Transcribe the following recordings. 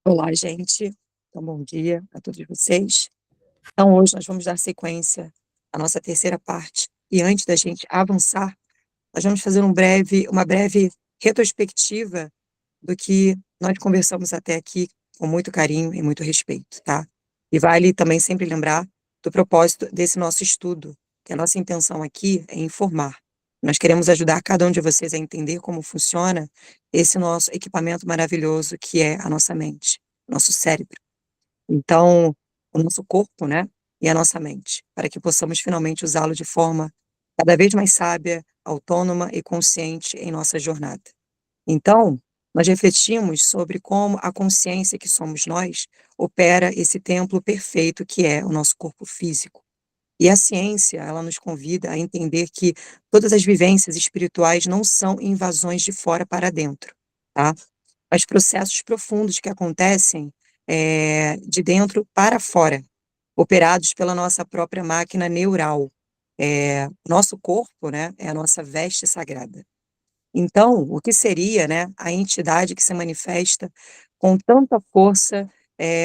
Olá, gente. Então, bom dia a todos vocês. Então, hoje nós vamos dar sequência à nossa terceira parte. E antes da gente avançar, nós vamos fazer uma breve retrospectiva do que nós conversamos até aqui com muito carinho e muito respeito, tá? E vale também sempre lembrar do propósito desse nosso estudo, que a nossa intenção aqui é informar. Nós queremos ajudar cada um de vocês a entender como funciona esse nosso equipamento maravilhoso que é a nossa mente, nosso cérebro. Então, o nosso corpo, né, e a nossa mente, para que possamos finalmente usá-lo de forma cada vez mais sábia, autônoma e consciente em nossa jornada. Então, nós refletimos sobre como a consciência que somos nós opera esse templo perfeito que é o nosso corpo físico. E a ciência, ela nos convida a entender que todas as vivências espirituais não são invasões de fora para dentro, tá? Mas processos profundos que acontecem de dentro para fora, operados pela nossa própria máquina neural. Nosso corpo, né, é a nossa veste sagrada. Então, o que seria, né, a entidade que se manifesta com tanta força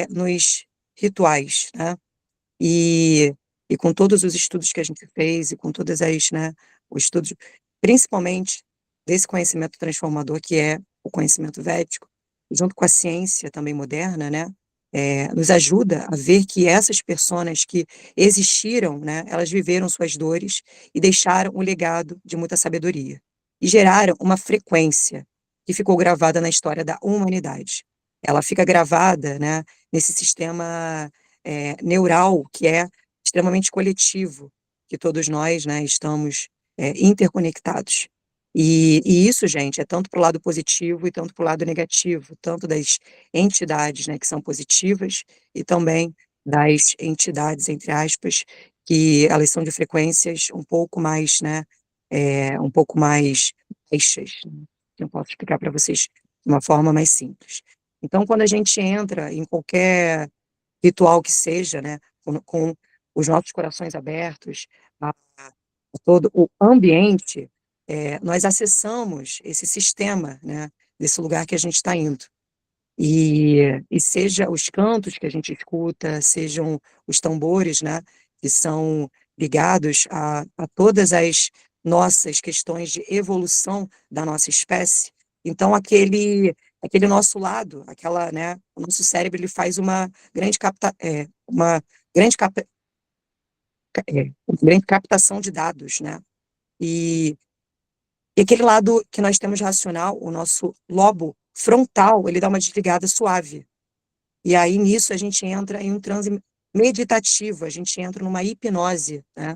nos rituais, né? E, e com todos os estudos que a gente fez e com todas as, né, os estudos, principalmente desse conhecimento transformador que é o conhecimento védico, junto com a ciência também moderna, né, nos ajuda a ver que essas personas que existiram, né, elas viveram suas dores e deixaram um legado de muita sabedoria e geraram uma frequência que ficou gravada na história da humanidade. Ela fica gravada, né, nesse sistema neural, que é extremamente coletivo, que todos nós, né, estamos interconectados. E isso, gente, é tanto para o lado positivo e tanto para o lado negativo, tanto das entidades, né, que são positivas e também das entidades, entre aspas, que elas são de frequências um pouco mais, né, um pouco mais baixas, né, que eu posso explicar para vocês de uma forma mais simples. Então, quando a gente entra em qualquer ritual que seja, né, com os nossos corações abertos a todo o ambiente, nós acessamos esse sistema, né, desse lugar que a gente está indo. E seja os cantos que a gente escuta, sejam os tambores, né, que são ligados a todas as nossas questões de evolução da nossa espécie. Então, aquele nosso lado, aquela, né, o nosso cérebro ele faz uma grande, uma grande captação de dados, né? E, e aquele lado que nós temos racional, o nosso lobo frontal, ele dá uma desligada suave. E aí, nisso, a gente entra em um transe meditativo, a gente entra numa hipnose, né?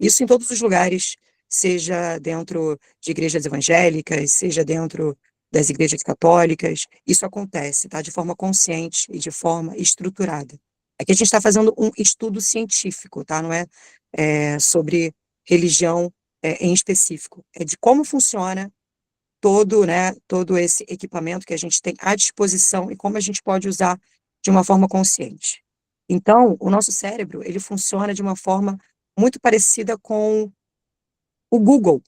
Isso em todos os lugares, seja dentro de igrejas evangélicas, seja dentro das igrejas católicas, isso acontece, tá? De forma consciente e de forma estruturada. Aqui a gente está fazendo um estudo científico, tá? Não é sobre religião em específico. É de como funciona todo, né, todo esse equipamento que a gente tem à disposição e como a gente pode usar de uma forma consciente. Então, o nosso cérebro, ele funciona de uma forma muito parecida com o Google.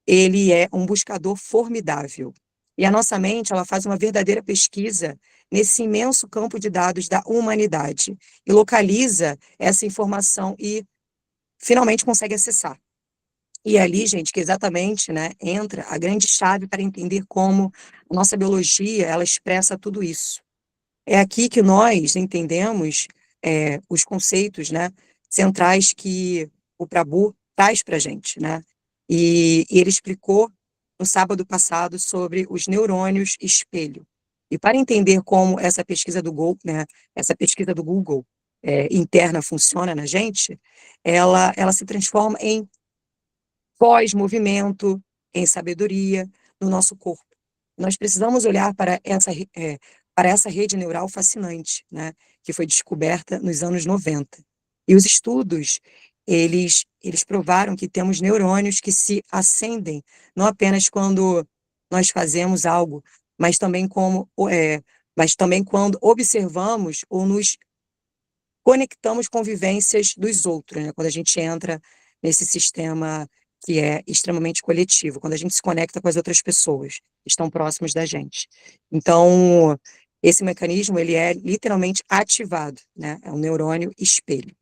Ele é um buscador formidável. E a nossa mente, ela faz uma verdadeira pesquisa nesse imenso campo de dados da humanidade e localiza essa informação e finalmente consegue acessar. E é ali, gente, que exatamente, né, entra a grande chave para entender como a nossa biologia, ela expressa tudo isso. É aqui que nós entendemos os conceitos, né, centrais que o Prabhu traz para a gente, né? E ele explicou no sábado passado sobre os neurônios espelho. E para entender como essa pesquisa do Google, né, essa pesquisa do Google interna funciona na gente, ela se transforma em pós-movimento, em sabedoria no nosso corpo. Nós precisamos olhar para essa rede neural fascinante, né, que foi descoberta nos anos 90. E os estudos, eles provaram que temos neurônios que se acendem, não apenas quando nós fazemos algo, mas também, mas também quando observamos ou nos conectamos com vivências dos outros, né? Quando a gente entra nesse sistema que é extremamente coletivo, quando a gente se conecta com as outras pessoas que estão próximas da gente. Então, esse mecanismo, ele é literalmente ativado, né? É um neurônio espelho.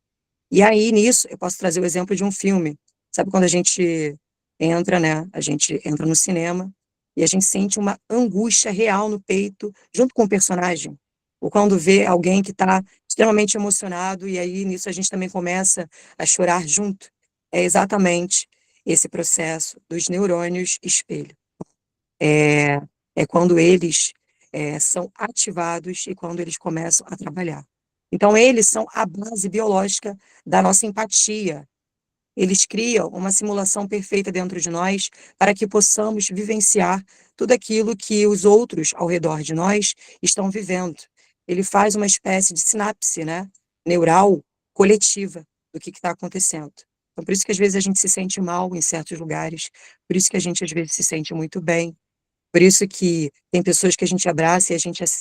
E aí, nisso, eu posso trazer o exemplo de um filme. Sabe quando a gente entra, né? A gente entra no cinema e a gente sente uma angústia real no peito, junto com o personagem. Ou quando vê alguém que está extremamente emocionado, e aí nisso a gente também começa a chorar junto. É exatamente esse processo dos neurônios espelho. É, é quando eles são ativados e quando eles começam a trabalhar. Então, eles são a base biológica da nossa empatia. Eles criam uma simulação perfeita dentro de nós para que possamos vivenciar tudo aquilo que os outros ao redor de nós estão vivendo. Ele faz uma espécie de sinapse, né, neural coletiva do que está acontecendo. Então, por isso que às vezes a gente se sente mal em certos lugares, por isso que a gente às vezes se sente muito bem, por isso que tem pessoas que a gente abraça e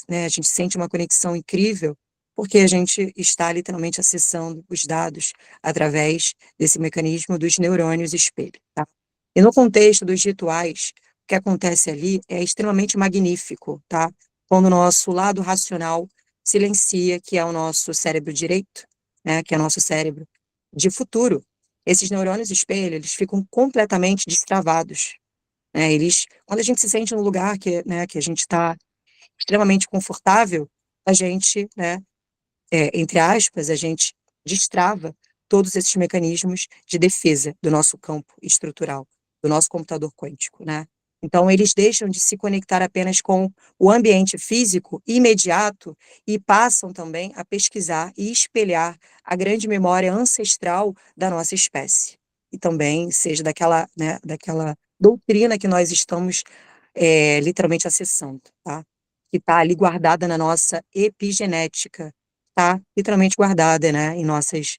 né, a gente sente uma conexão incrível, porque a gente está literalmente acessando os dados através desse mecanismo dos neurônios espelho, tá? E no contexto dos rituais, o que acontece ali é extremamente magnífico, tá? Quando o nosso lado racional silencia, que é o nosso cérebro direito, né, que é o nosso cérebro de futuro. Esses neurônios espelho, eles ficam completamente destravados, né? Quando a gente se sente num lugar que, né, que a gente está extremamente confortável, a gente, né, entre aspas, a gente destrava todos esses mecanismos de defesa do nosso campo estrutural, do nosso computador quântico, né? Então, eles deixam de se conectar apenas com o ambiente físico imediato e passam também a pesquisar e espelhar a grande memória ancestral da nossa espécie. E também seja daquela, né, daquela doutrina que nós estamos literalmente acessando, tá? Que está ali guardada na nossa epigenética, tá literalmente guardada, né, em nossas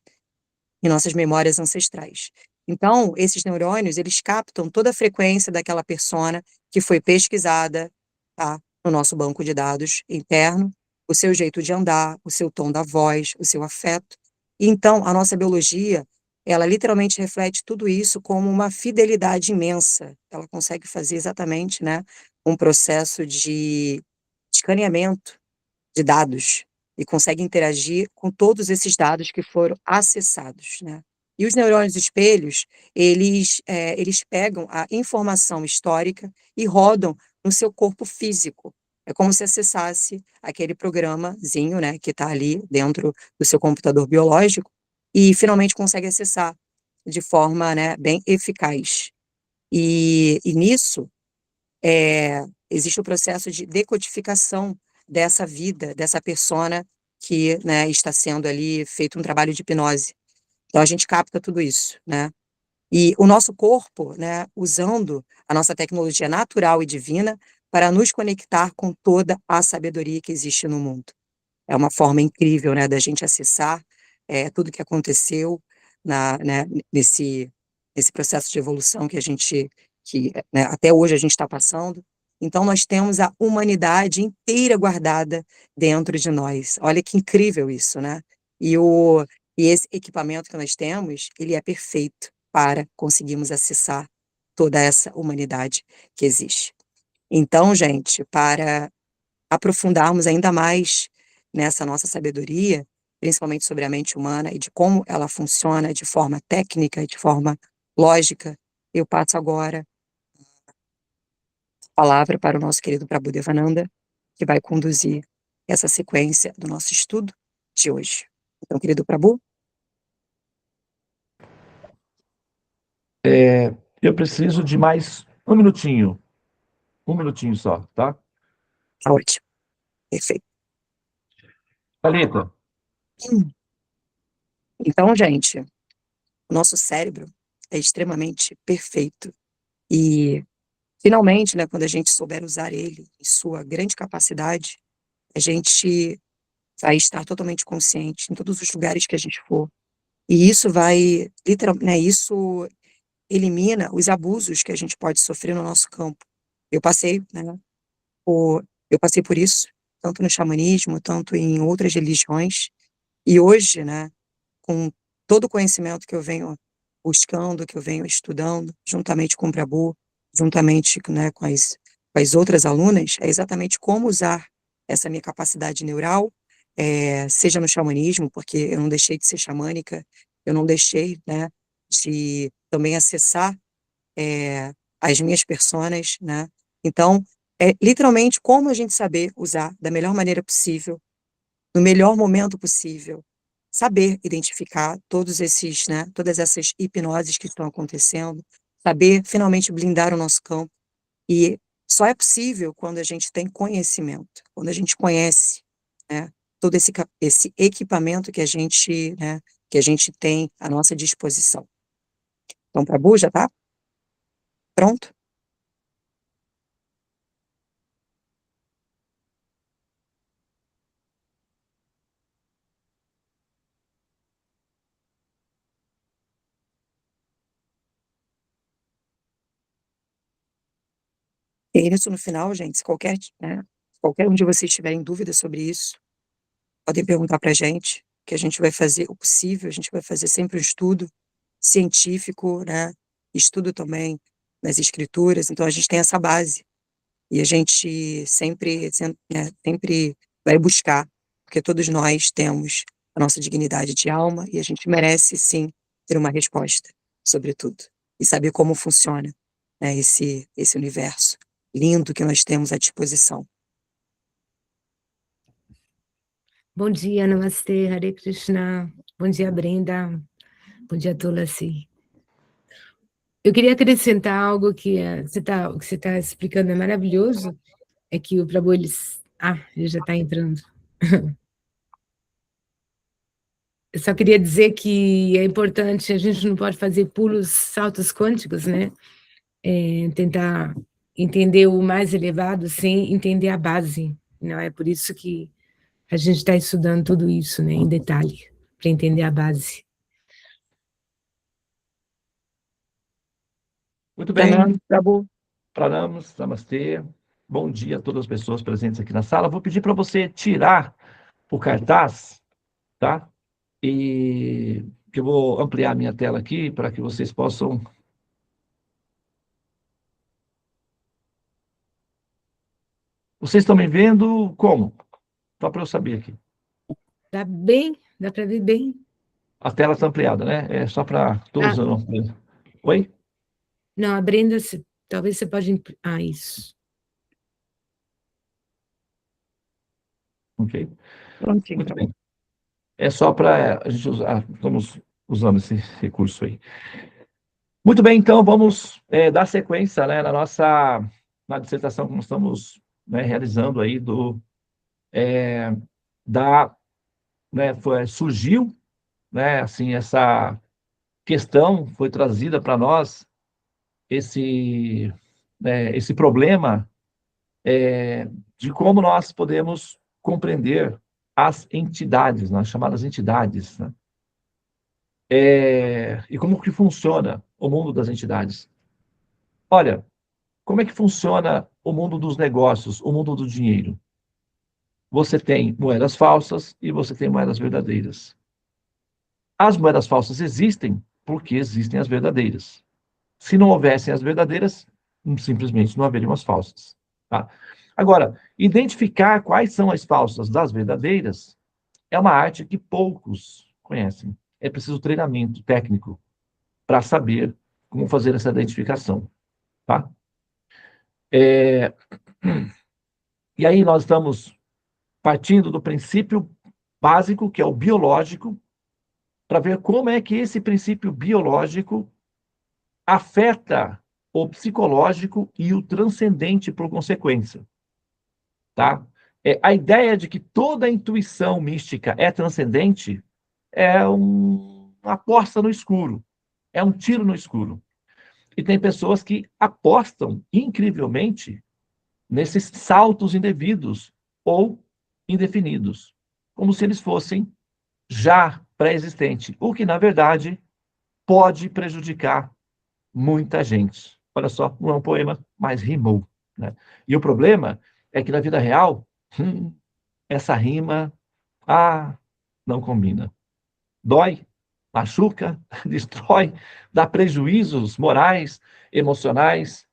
memórias ancestrais. Então, esses neurônios, eles captam toda a frequência daquela persona que foi pesquisada, tá, no nosso banco de dados interno, o seu jeito de andar, o seu tom da voz, o seu afeto. E então, a nossa biologia, ela literalmente reflete tudo isso como uma fidelidade imensa. Ela consegue fazer exatamente, né, um processo de escaneamento de dados e consegue interagir com todos esses dados que foram acessados, né? E os neurônios espelhos, eles pegam a informação histórica e rodam no seu corpo físico. É como se acessasse aquele programazinho, né, que está ali dentro do seu computador biológico e finalmente consegue acessar de forma, né, bem eficaz. E nisso, existe o processo de decodificação dessa vida, dessa persona que, né, está sendo ali feito um trabalho de hipnose. Então a gente capta tudo isso, né? E o nosso corpo, né, usando a nossa tecnologia natural e divina para nos conectar com toda a sabedoria que existe no mundo. É uma forma incrível, né, da gente acessar tudo que aconteceu né, nesse processo de evolução que a gente, que né, até hoje a gente está passando. Então, nós temos a humanidade inteira guardada dentro de nós. Olha que incrível isso, né? E, o, e esse equipamento que nós temos, ele é perfeito para conseguirmos acessar toda essa humanidade que existe. Então, gente, para aprofundarmos ainda mais nessa nossa sabedoria, principalmente sobre a mente humana e de como ela funciona de forma técnica e de forma lógica, eu passo agora a palavra para o nosso querido Prabhudevananda, que vai conduzir essa sequência do nosso estudo de hoje. Então, querido Prabhu, Eu preciso de mais um minutinho só, tá? tá ótimo, perfeito. Thalita, Então, gente, o nosso cérebro é extremamente perfeito e finalmente, né, quando a gente souber usar ele em sua grande capacidade, a gente vai estar totalmente consciente em todos os lugares que a gente for. E isso vai, literalmente, né, isso elimina os abusos que a gente pode sofrer no nosso campo. Eu passei, né, eu passei por isso, tanto no xamanismo, tanto em outras religiões, e hoje, né, com todo o conhecimento que eu venho buscando, que eu venho estudando, juntamente com o Prabhu, juntamente, né, com as outras alunas, é exatamente como usar essa minha capacidade neural, seja no xamanismo, porque eu não deixei de ser xamânica, eu não deixei, né, de também acessar as minhas personas, né? Então, é literalmente como a gente saber usar da melhor maneira possível, no melhor momento possível, saber identificar todos esses, né, todas essas hipnoses que estão acontecendo, saber finalmente blindar o nosso campo. E só é possível quando a gente tem conhecimento, quando a gente conhece, né, todo esse equipamento que a gente tem à nossa disposição. Então, Prabhu, já tá pronto? E isso no final, gente, se qualquer um de vocês tiverem dúvidas sobre isso, podem perguntar para a gente, que a gente vai fazer o possível, a gente vai fazer sempre um estudo científico, né? Estudo também nas escrituras, então a gente tem essa base. E a gente sempre vai buscar, porque todos nós temos a nossa dignidade de alma e a gente merece, sim, ter uma resposta sobre tudo. E saber como funciona, né, esse universo lindo que nós temos à disposição. Bom dia, Namastê, Hare Krishna. Bom dia, Brenda. Bom dia, Tulasi. Eu queria acrescentar algo que o que você está explicando é maravilhoso, é que o Prabhu, ele já está entrando. Eu só queria dizer que é importante, a gente não pode fazer pulos, saltos quânticos, né? Tentar entender o mais elevado sem entender a base, não é? Por isso que a gente está estudando tudo isso, né, em detalhe, para entender a base. Muito bem, Prabhu. Pranamos, namastê. Bom dia a todas as pessoas presentes aqui na sala. Vou pedir para você tirar o cartaz, tá? E que eu vou ampliar a minha tela aqui para que vocês possam. Vocês estão me vendo como? Só para eu saber aqui. Dá para ver bem. A tela está ampliada, né? É só para todos. Oi? Não, a Brenda, talvez você pode... isso. Ok. Prontinho, Muito Prabhu. bem. É só para a gente usar, estamos usando esse recurso aí. Muito bem, então vamos dar sequência, né, na dissertação que nós estamos, né, realizando aí surgiu, né, assim, essa questão foi trazida para nós, esse problema de como nós podemos compreender as entidades, né, chamadas entidades, né? E como que funciona o mundo das entidades? Olha, como é que funciona o mundo dos negócios, o mundo do dinheiro? Você tem moedas falsas e você tem moedas verdadeiras. As moedas falsas existem porque existem as verdadeiras. Se não houvessem as verdadeiras, simplesmente não haveriam as falsas. Tá? Agora, identificar quais são as falsas das verdadeiras é uma arte que poucos conhecem. É preciso treinamento técnico para saber como fazer essa identificação. Tá? E aí nós estamos partindo do princípio básico, que é o biológico, para ver como é que esse princípio biológico afeta o psicológico e o transcendente por consequência. Tá? A ideia de que toda intuição mística é transcendente é uma aposta no escuro, é um tiro no escuro. E tem pessoas que apostam incrivelmente nesses saltos indevidos ou indefinidos, como se eles fossem já pré-existentes, o que, na verdade, pode prejudicar muita gente. Olha só, não é um poema, mas rimou. Né? E o problema é que na vida real, essa rima, não combina. Dói, machuca, destrói, dá prejuízos morais, emocionais,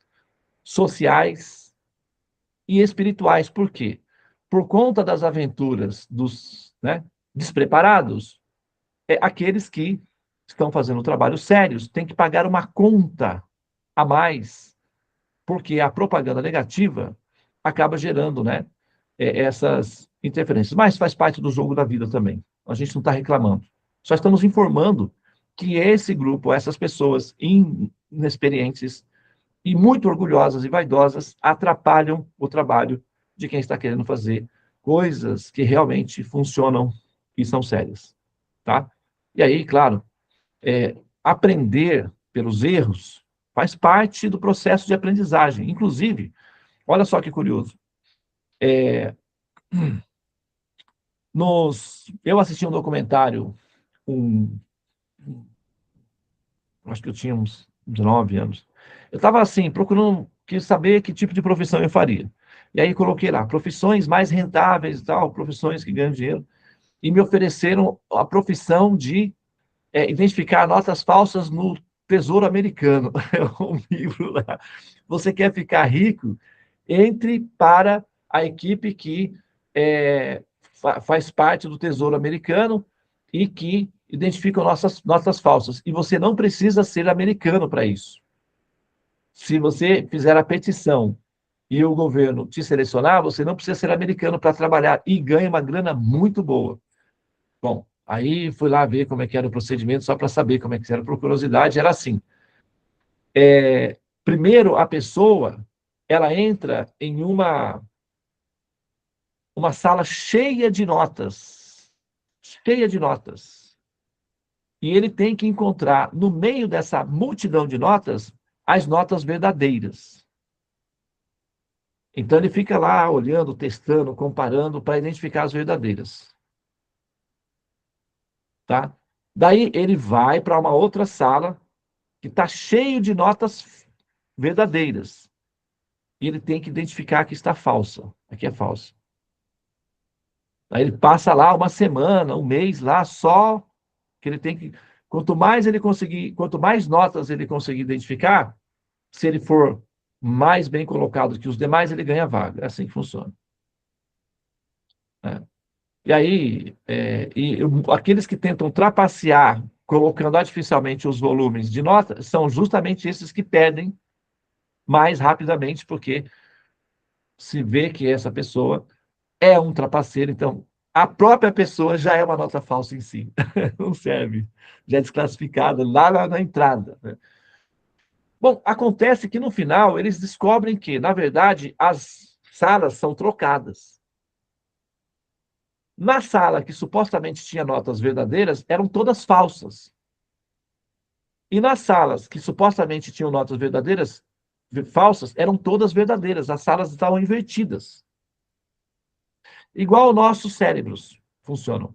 sociais e espirituais. Por quê? por conta das aventuras dos, né, despreparados, aqueles que estão fazendo trabalhos sérios têm que pagar uma conta a mais, porque a propaganda negativa acaba gerando, né, essas interferências. Mas faz parte do jogo da vida também. A gente não está reclamando. Só estamos informando que esse grupo, essas pessoas inexperientes e muito orgulhosas e vaidosas, atrapalham o trabalho de quem está querendo fazer coisas que realmente funcionam e são sérias, tá? E aí, claro, aprender pelos erros faz parte do processo de aprendizagem. Inclusive, olha só que curioso, eu assisti um documentário, acho que eu tinha uns 19 anos. Eu estava assim, procurando, quis saber que tipo de profissão eu faria. E aí coloquei lá, profissões mais rentáveis e tal, profissões que ganham dinheiro. E me ofereceram a profissão de identificar notas falsas no Tesouro Americano. É um livro lá. Você quer ficar rico? Entre para a equipe que faz parte do Tesouro Americano e que identificam notas falsas. E você não precisa ser americano para isso. Se você fizer a petição e o governo te selecionar, você não precisa ser americano para trabalhar e ganha uma grana muito boa. Bom, aí fui lá ver como é que era o procedimento, só para saber como é que era, por curiosidade, era assim. Primeiro, a pessoa, ela entra em uma sala cheia de notas, cheia de notas. E ele tem que encontrar, no meio dessa multidão de notas, as notas verdadeiras. Então, ele fica lá olhando, testando, comparando, para identificar as verdadeiras. Tá? Daí, ele vai para uma outra sala, que está cheio de notas verdadeiras. E ele tem que identificar que está falsa. Aqui é falsa. Aí ele passa lá uma semana, um mês lá, só que ele tem que... Quanto mais notas ele conseguir identificar, se ele for mais bem colocado que os demais, ele ganha vaga. É assim que funciona. E aí, aqueles que tentam trapacear, colocando artificialmente os volumes de notas, são justamente esses que perdem mais rapidamente, porque se vê que essa pessoa é um trapaceiro, então a própria pessoa já é uma nota falsa em si. Não serve. Já é desclassificada lá na entrada. Né? Bom, acontece que no final eles descobrem que, na verdade, as salas são trocadas. Na sala que supostamente tinha notas verdadeiras, eram todas falsas. E nas salas que supostamente tinham notas verdadeiras, falsas, eram todas verdadeiras. As salas estavam invertidas. Igual nossos cérebros funcionam.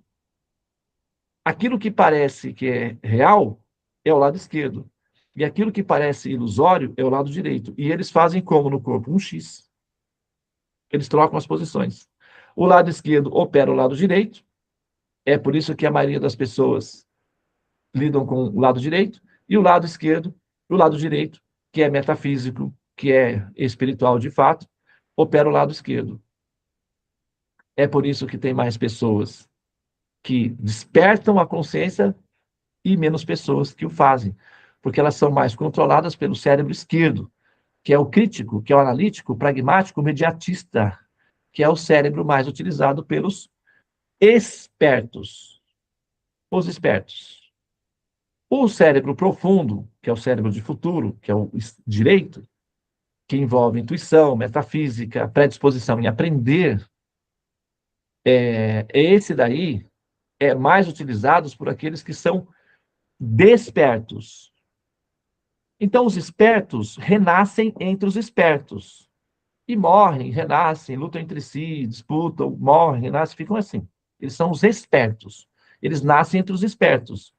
Aquilo que parece que é real é o lado esquerdo. E aquilo que parece ilusório é o lado direito. E eles fazem como no corpo? Um X. Eles trocam as posições. O lado esquerdo opera o lado direito. É por isso que a maioria das pessoas lidam com o lado direito. E o lado esquerdo, o lado direito, que é metafísico, que é espiritual de fato, opera o lado esquerdo. É por isso que tem mais pessoas que despertam a consciência e menos pessoas que o fazem, porque elas são mais controladas pelo cérebro esquerdo, que é o crítico, que é o analítico, o pragmático, o mediatista, que é o cérebro mais utilizado pelos espertos. Os espertos. O cérebro profundo, que é o cérebro de futuro, que é o direito, que envolve intuição, metafísica, predisposição em aprender, esse daí é mais utilizado por aqueles que são despertos. Então, os espertos renascem entre os espertos. E morrem, renascem, lutam entre si, disputam, morrem, renascem, ficam assim. Eles são os espertos. Eles nascem entre os espertos.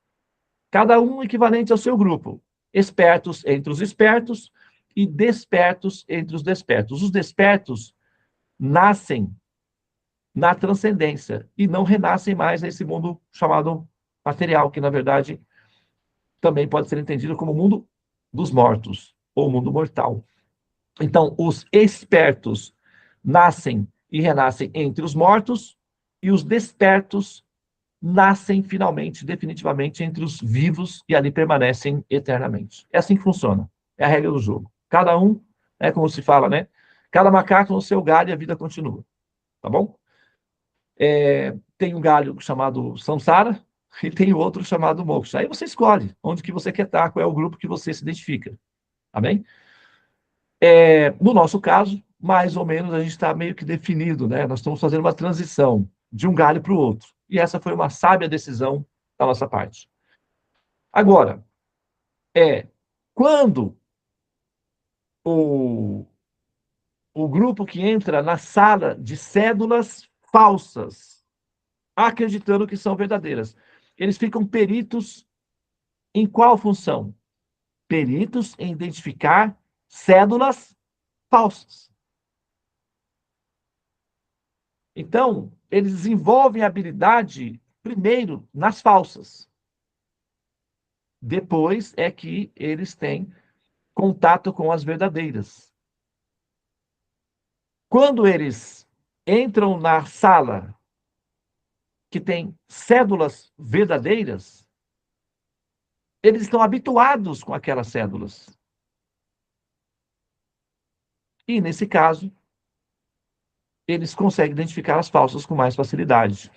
Cada um equivalente ao seu grupo. Espertos entre os espertos e despertos entre os despertos. Os despertos nascem na transcendência e não renascem mais nesse mundo chamado material, que, na verdade, também pode ser entendido como o mundo dos mortos, ou mundo mortal. Então, os espertos nascem e renascem entre os mortos, e os despertos nascem finalmente, definitivamente, entre os vivos e ali permanecem eternamente. É assim que funciona. É a regra do jogo. Cada um, é como se fala, né? Cada macaco no seu galho e a vida continua. Tá bom? Tem um galho chamado Samsara e tem outro chamado Moksha. Aí você escolhe onde que você quer estar, qual é o grupo que você se identifica. Tá bem? No nosso caso, mais ou menos, a gente está meio que definido, né? Nós estamos fazendo uma transição de um galho para o outro. E essa foi uma sábia decisão da nossa parte. Agora, quando o grupo que entra na sala de cédulas falsas, acreditando que são verdadeiras, eles ficam peritos em qual função? Peritos em identificar cédulas falsas. Então, eles desenvolvem a habilidade, primeiro, nas falsas. Depois é que eles têm contato com as verdadeiras. Quando eles entram na sala que tem cédulas verdadeiras, eles estão habituados com aquelas cédulas. E, nesse caso, eles conseguem identificar as falsas com mais facilidade.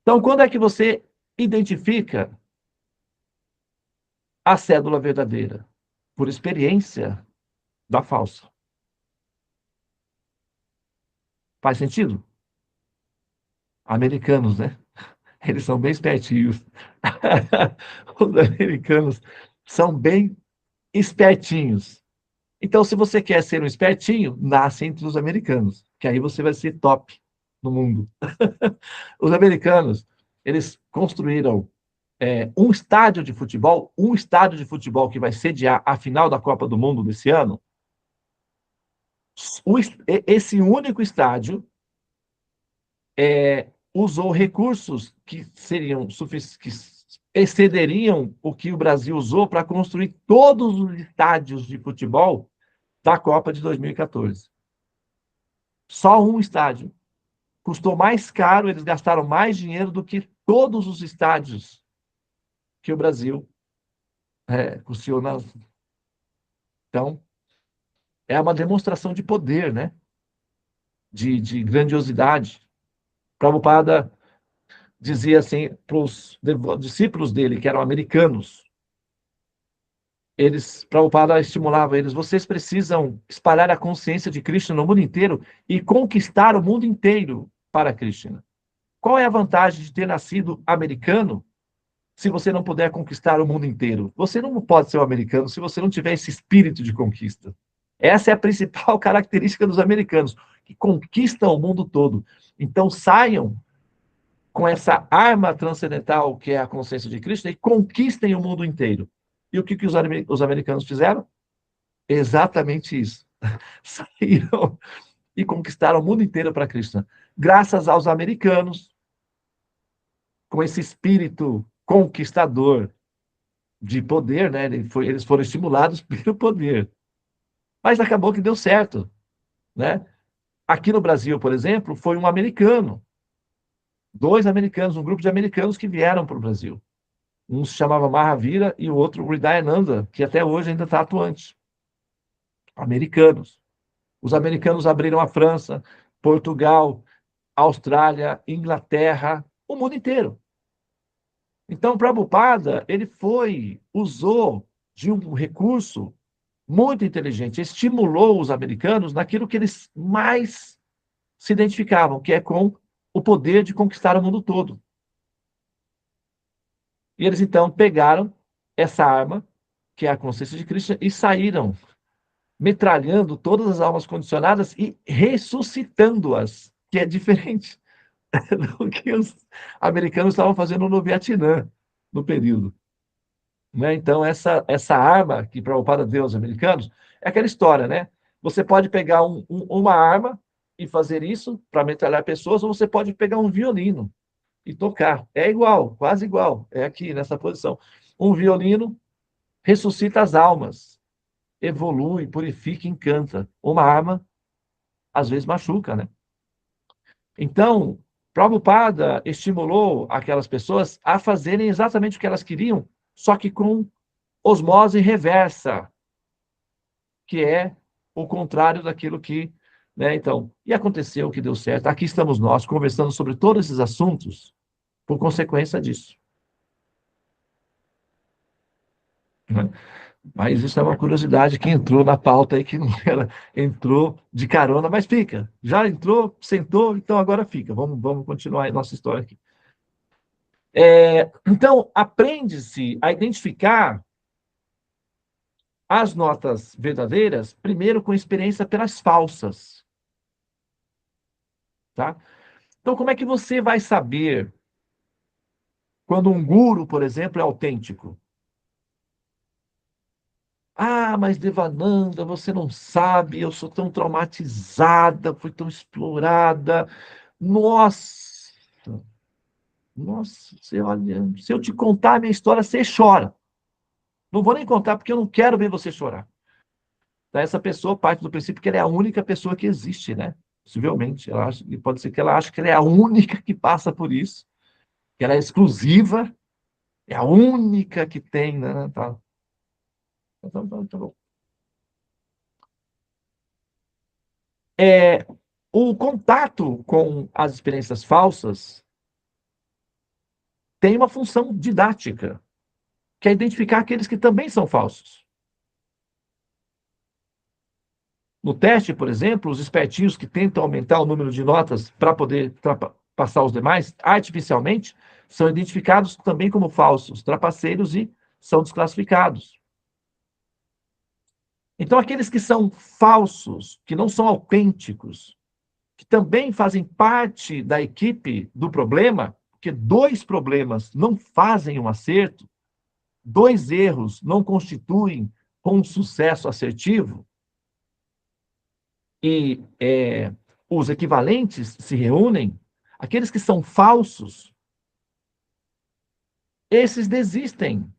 Então, quando é que você identifica a cédula verdadeira? Por experiência da falsa. Faz sentido? Americanos, né? Eles são bem espertinhos. Os americanos são bem espertinhos. Então, se você quer ser um espertinho, nasce entre os americanos, que aí você vai ser top no mundo. Os americanos, eles construíram um estádio de futebol que vai sediar a final da Copa do Mundo desse ano. Esse único estádio usou recursos que seriam que excederiam o que o Brasil usou para construir todos os estádios de futebol da Copa de 2014. Só um estádio. Custou mais caro, eles gastaram mais dinheiro do que todos os estádios que o Brasil custeou. Então, é uma demonstração de poder, né? De grandiosidade. Prabhupada dizia assim para os discípulos dele, que eram americanos, Prabhupada estimulava eles, vocês precisam espalhar a consciência de Krishna no mundo inteiro e conquistar o mundo inteiro para Krishna. Qual é a vantagem de ter nascido americano se você não puder conquistar o mundo inteiro? Você não pode ser um americano se você não tiver esse espírito de conquista. Essa é a principal característica dos americanos, que conquistam o mundo todo. Então, saiam com essa arma transcendental que é a consciência de Krishna e conquistem o mundo inteiro. E o que os americanos fizeram? Exatamente isso. Saíram e conquistaram o mundo inteiro para Krishna. Graças aos americanos, com esse espírito conquistador de poder, né? Eles foram estimulados pelo poder. Mas acabou que deu certo, né? Aqui no Brasil, por exemplo, foi um americano. 2 americanos, um grupo de americanos que vieram para o Brasil. Um se chamava Mahavira e o outro Hridayananda, que até hoje ainda está atuante. Americanos. Os americanos abriram a França, Portugal, Austrália, Inglaterra, o mundo inteiro. Então, Prabhupada, ele usou de um recurso muito inteligente, estimulou os americanos naquilo que eles mais se identificavam, que é com o poder de conquistar o mundo todo. E eles, então, pegaram essa arma, que é a consciência de Krishna, e saíram metralhando todas as almas condicionadas e ressuscitando-as, que é diferente do que os americanos estavam fazendo no Vietnã, no período. Né? Então, essa arma que Prabhupada deu aos americanos é aquela história, né? Você pode pegar uma arma e fazer isso para metralhar pessoas, ou você pode pegar um violino e tocar. É igual, quase igual. É aqui, nessa posição. Um violino ressuscita as almas, evolui, purifica, encanta. Uma arma às vezes machuca, né? Então, Prabhupada estimulou aquelas pessoas a fazerem exatamente o que elas queriam, só que com osmose reversa, que é o contrário daquilo que, né? Então, e aconteceu que deu certo. Aqui estamos nós conversando sobre todos esses assuntos por consequência disso, né? Mas isso é uma curiosidade que entrou na pauta aí, que não era, entrou de carona, mas fica. Já entrou, sentou, então agora fica. Vamos continuar a nossa história aqui. Então, aprende-se a identificar as notas verdadeiras, primeiro com experiência pelas falsas. Tá? Então, como é que você vai saber quando um guru, por exemplo, é autêntico? Ah, mas Devananda, você não sabe, eu sou tão traumatizada, fui tão explorada. Nossa, nossa, você olha, se eu te contar a minha história, você chora. Não vou nem contar porque eu não quero ver você chorar. Então, essa pessoa parte do princípio que ela é a única pessoa que existe, né? Possivelmente. Ela acha, e pode ser que ela ache que ela é a única que passa por isso, que ela é exclusiva, é a única que tem, né? Tá. Tá bom. O contato com as experiências falsas tem uma função didática, que é identificar aqueles que também são falsos. No teste, por exemplo, os espertinhos que tentam aumentar o número de notas para poder passar os demais, artificialmente, são identificados também como falsos, trapaceiros, e são desclassificados. Então, aqueles que são falsos, que não são autênticos, que também fazem parte da equipe do problema, porque dois problemas não fazem um acerto, dois erros não constituem um sucesso assertivo, e os equivalentes se reúnem, aqueles que são falsos, esses desistem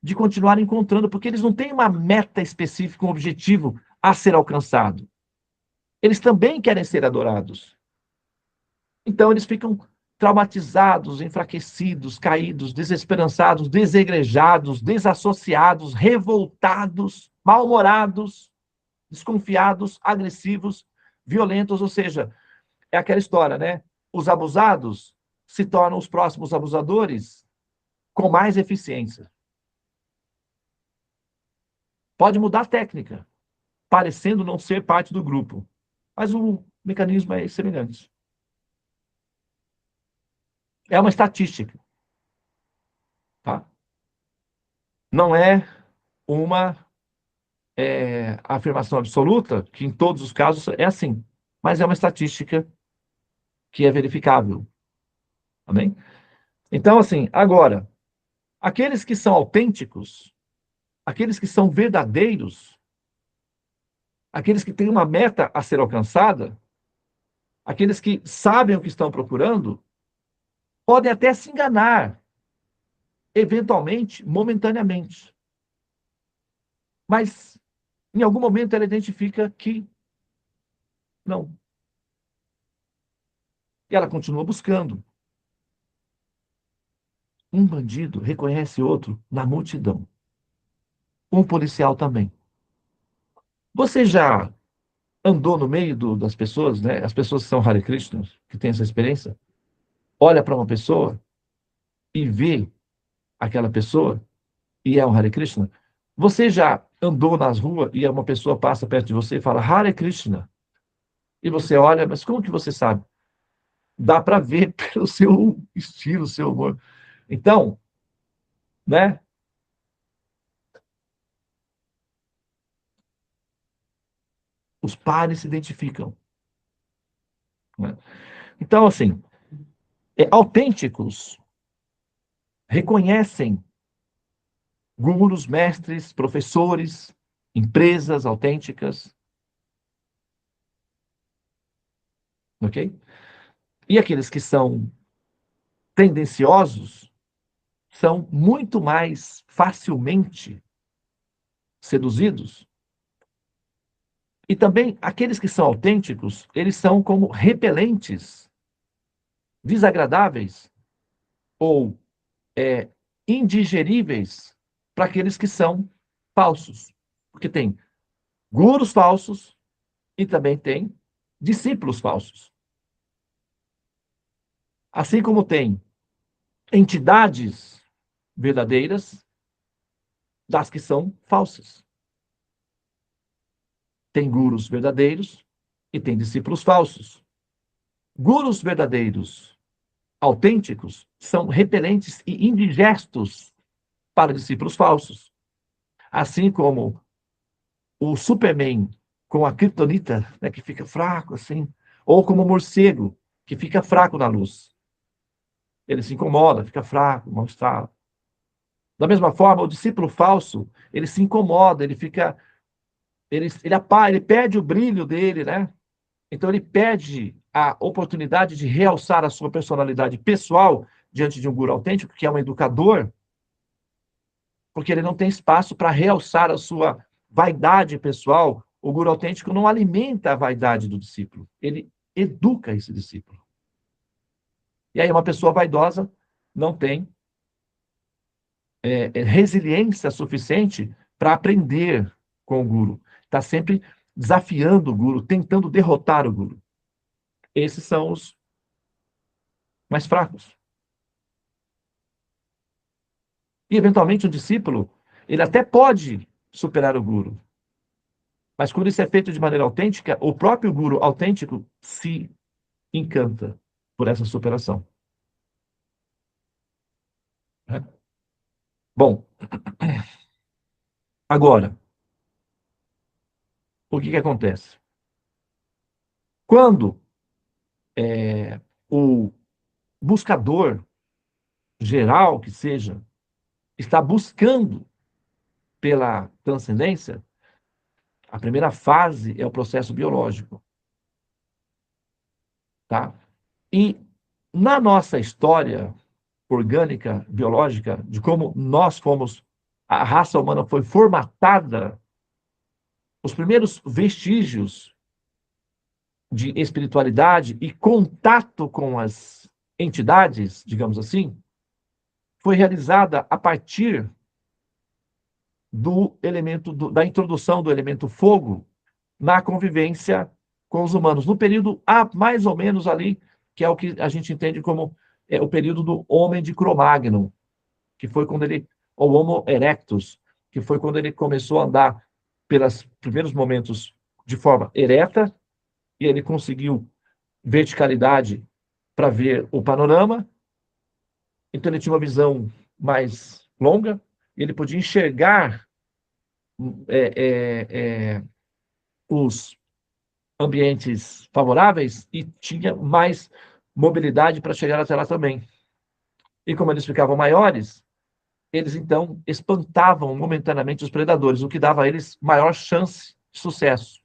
de continuar encontrando, porque eles não têm uma meta específica, um objetivo a ser alcançado. Eles também querem ser adorados. Então, eles ficam traumatizados, enfraquecidos, caídos, desesperançados, desegrejados, desassociados, revoltados, mal-humorados, desconfiados, agressivos, violentos, ou seja, é aquela história, né? Os abusados se tornam os próximos abusadores com mais eficiência. Pode mudar a técnica, parecendo não ser parte do grupo, mas o mecanismo é semelhante. É uma estatística, tá? Não é uma afirmação absoluta, que em todos os casos é assim, mas é uma estatística que é verificável. Amém? Então, assim, agora, aqueles que são autênticos, aqueles que são verdadeiros, aqueles que têm uma meta a ser alcançada, aqueles que sabem o que estão procurando, podem até se enganar, eventualmente, momentaneamente. Mas, em algum momento, ela identifica que não. E ela continua buscando. Um bandido reconhece outro na multidão. Um policial também. Você já andou no meio das pessoas, né? As pessoas que são Hare Krishnas, que têm essa experiência, olha para uma pessoa e vê aquela pessoa e é um Hare Krishna. Você já andou nas ruas e uma pessoa passa perto de você e fala Hare Krishna? E você olha, mas como que você sabe? Dá para ver pelo seu estilo, seu humor. Então, né? Os pares se identificam, né? Então, assim, autênticos reconhecem gurus, mestres, professores, empresas autênticas, ok? E aqueles que são tendenciosos são muito mais facilmente seduzidos E também aqueles que são autênticos, eles são como repelentes, desagradáveis ou indigeríveis para aqueles que são falsos. Porque tem gurus falsos e também tem discípulos falsos. Assim como tem entidades verdadeiras das que são falsas. Tem gurus verdadeiros e tem discípulos falsos. Gurus verdadeiros, autênticos, são repelentes e indigestos para discípulos falsos. Assim como o Superman com a kryptonita, né, que fica fraco assim, ou como o morcego, que fica fraco na luz. Ele se incomoda, fica fraco, mal estado. Da mesma forma, o discípulo falso, ele se incomoda, ele fica, ele apaga, ele perde o brilho dele, né? Então ele perde a oportunidade de realçar a sua personalidade pessoal diante de um guru autêntico, que é um educador, porque ele não tem espaço para realçar a sua vaidade pessoal. O guru autêntico não alimenta a vaidade do discípulo, ele educa esse discípulo. E aí uma pessoa vaidosa não tem resiliência suficiente para aprender com o guru. Está sempre desafiando o guru, tentando derrotar o guru. Esses são os mais fracos. E, eventualmente, o discípulo, ele até pode superar o guru. Mas quando isso é feito de maneira autêntica, o próprio guru autêntico se encanta por essa superação. Bom, agora, o que acontece? Quando o buscador geral, que seja, está buscando pela transcendência, a primeira fase é o processo biológico. Tá? E na nossa história orgânica, biológica, de como nós fomos, a raça humana foi formatada, os primeiros vestígios de espiritualidade e contato com as entidades, digamos assim, foi realizada a partir do elemento da introdução do elemento fogo na convivência com os humanos, no período mais ou menos ali, que é o que a gente entende como o período do homem de Cro-Magnon, que foi quando ele, o Homo erectus, que foi quando ele começou a andar pelos primeiros momentos de forma ereta, e ele conseguiu verticalidade para ver o panorama, então ele tinha uma visão mais longa, e ele podia enxergar os ambientes favoráveis e tinha mais mobilidade para chegar até lá também. E como eles ficavam maiores, eles então espantavam momentaneamente os predadores, o que dava a eles maior chance de sucesso.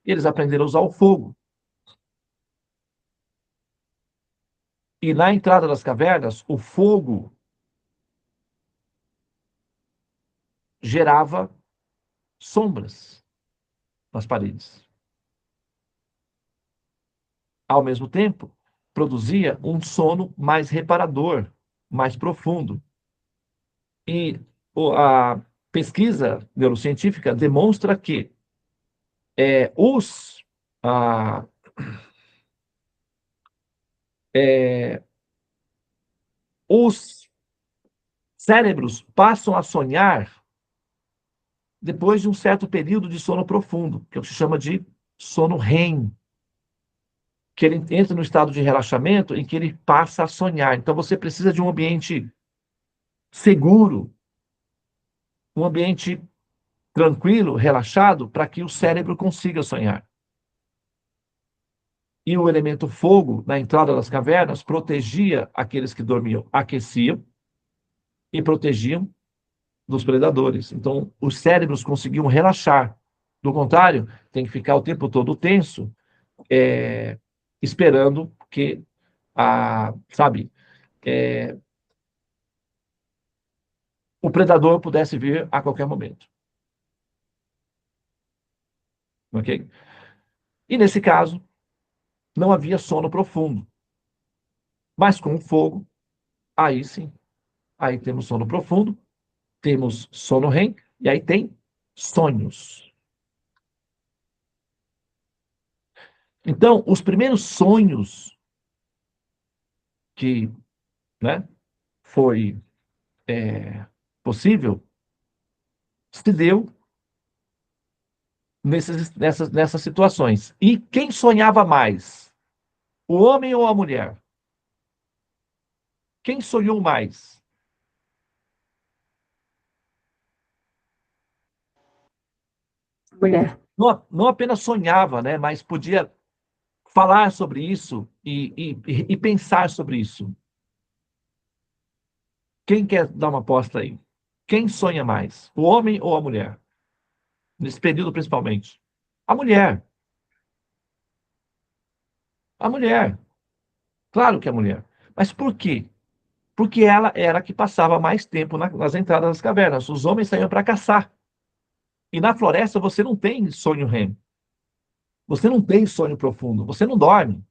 E eles aprenderam a usar o fogo. E na entrada das cavernas, o fogo gerava sombras nas paredes. Ao mesmo tempo, produzia um sono mais reparador, mais profundo. E a pesquisa neurocientífica demonstra que os cérebros passam a sonhar depois de um certo período de sono profundo, que se chama de sono REM, que ele entra no estado de relaxamento em que ele passa a sonhar. Então você precisa de um ambiente seguro, um ambiente tranquilo, relaxado, para que o cérebro consiga sonhar. E o elemento fogo, na entrada das cavernas, protegia aqueles que dormiam, aqueciam e protegiam dos predadores. Então, os cérebros conseguiam relaxar. Do contrário, tem que ficar o tempo todo tenso, esperando que, o predador pudesse vir a qualquer momento. Ok? E nesse caso, não havia sono profundo. Mas com o fogo, aí sim, aí temos sono profundo, temos sono REM, e aí tem sonhos. Então, os primeiros sonhos que, né, foi possível, se deu nessas situações. E quem sonhava mais? O homem ou a mulher? Quem sonhou mais? Mulher. Não apenas sonhava, né, mas podia falar sobre isso e pensar sobre isso. Quem quer dar uma aposta aí? Quem sonha mais? O homem ou a mulher? Nesse período, principalmente. A mulher. A mulher. Claro que é a mulher. Mas por quê? Porque ela era a que passava mais tempo nas entradas das cavernas. Os homens saíam para caçar. E na floresta você não tem sonho REM. Você não tem sonho profundo. Você não dorme.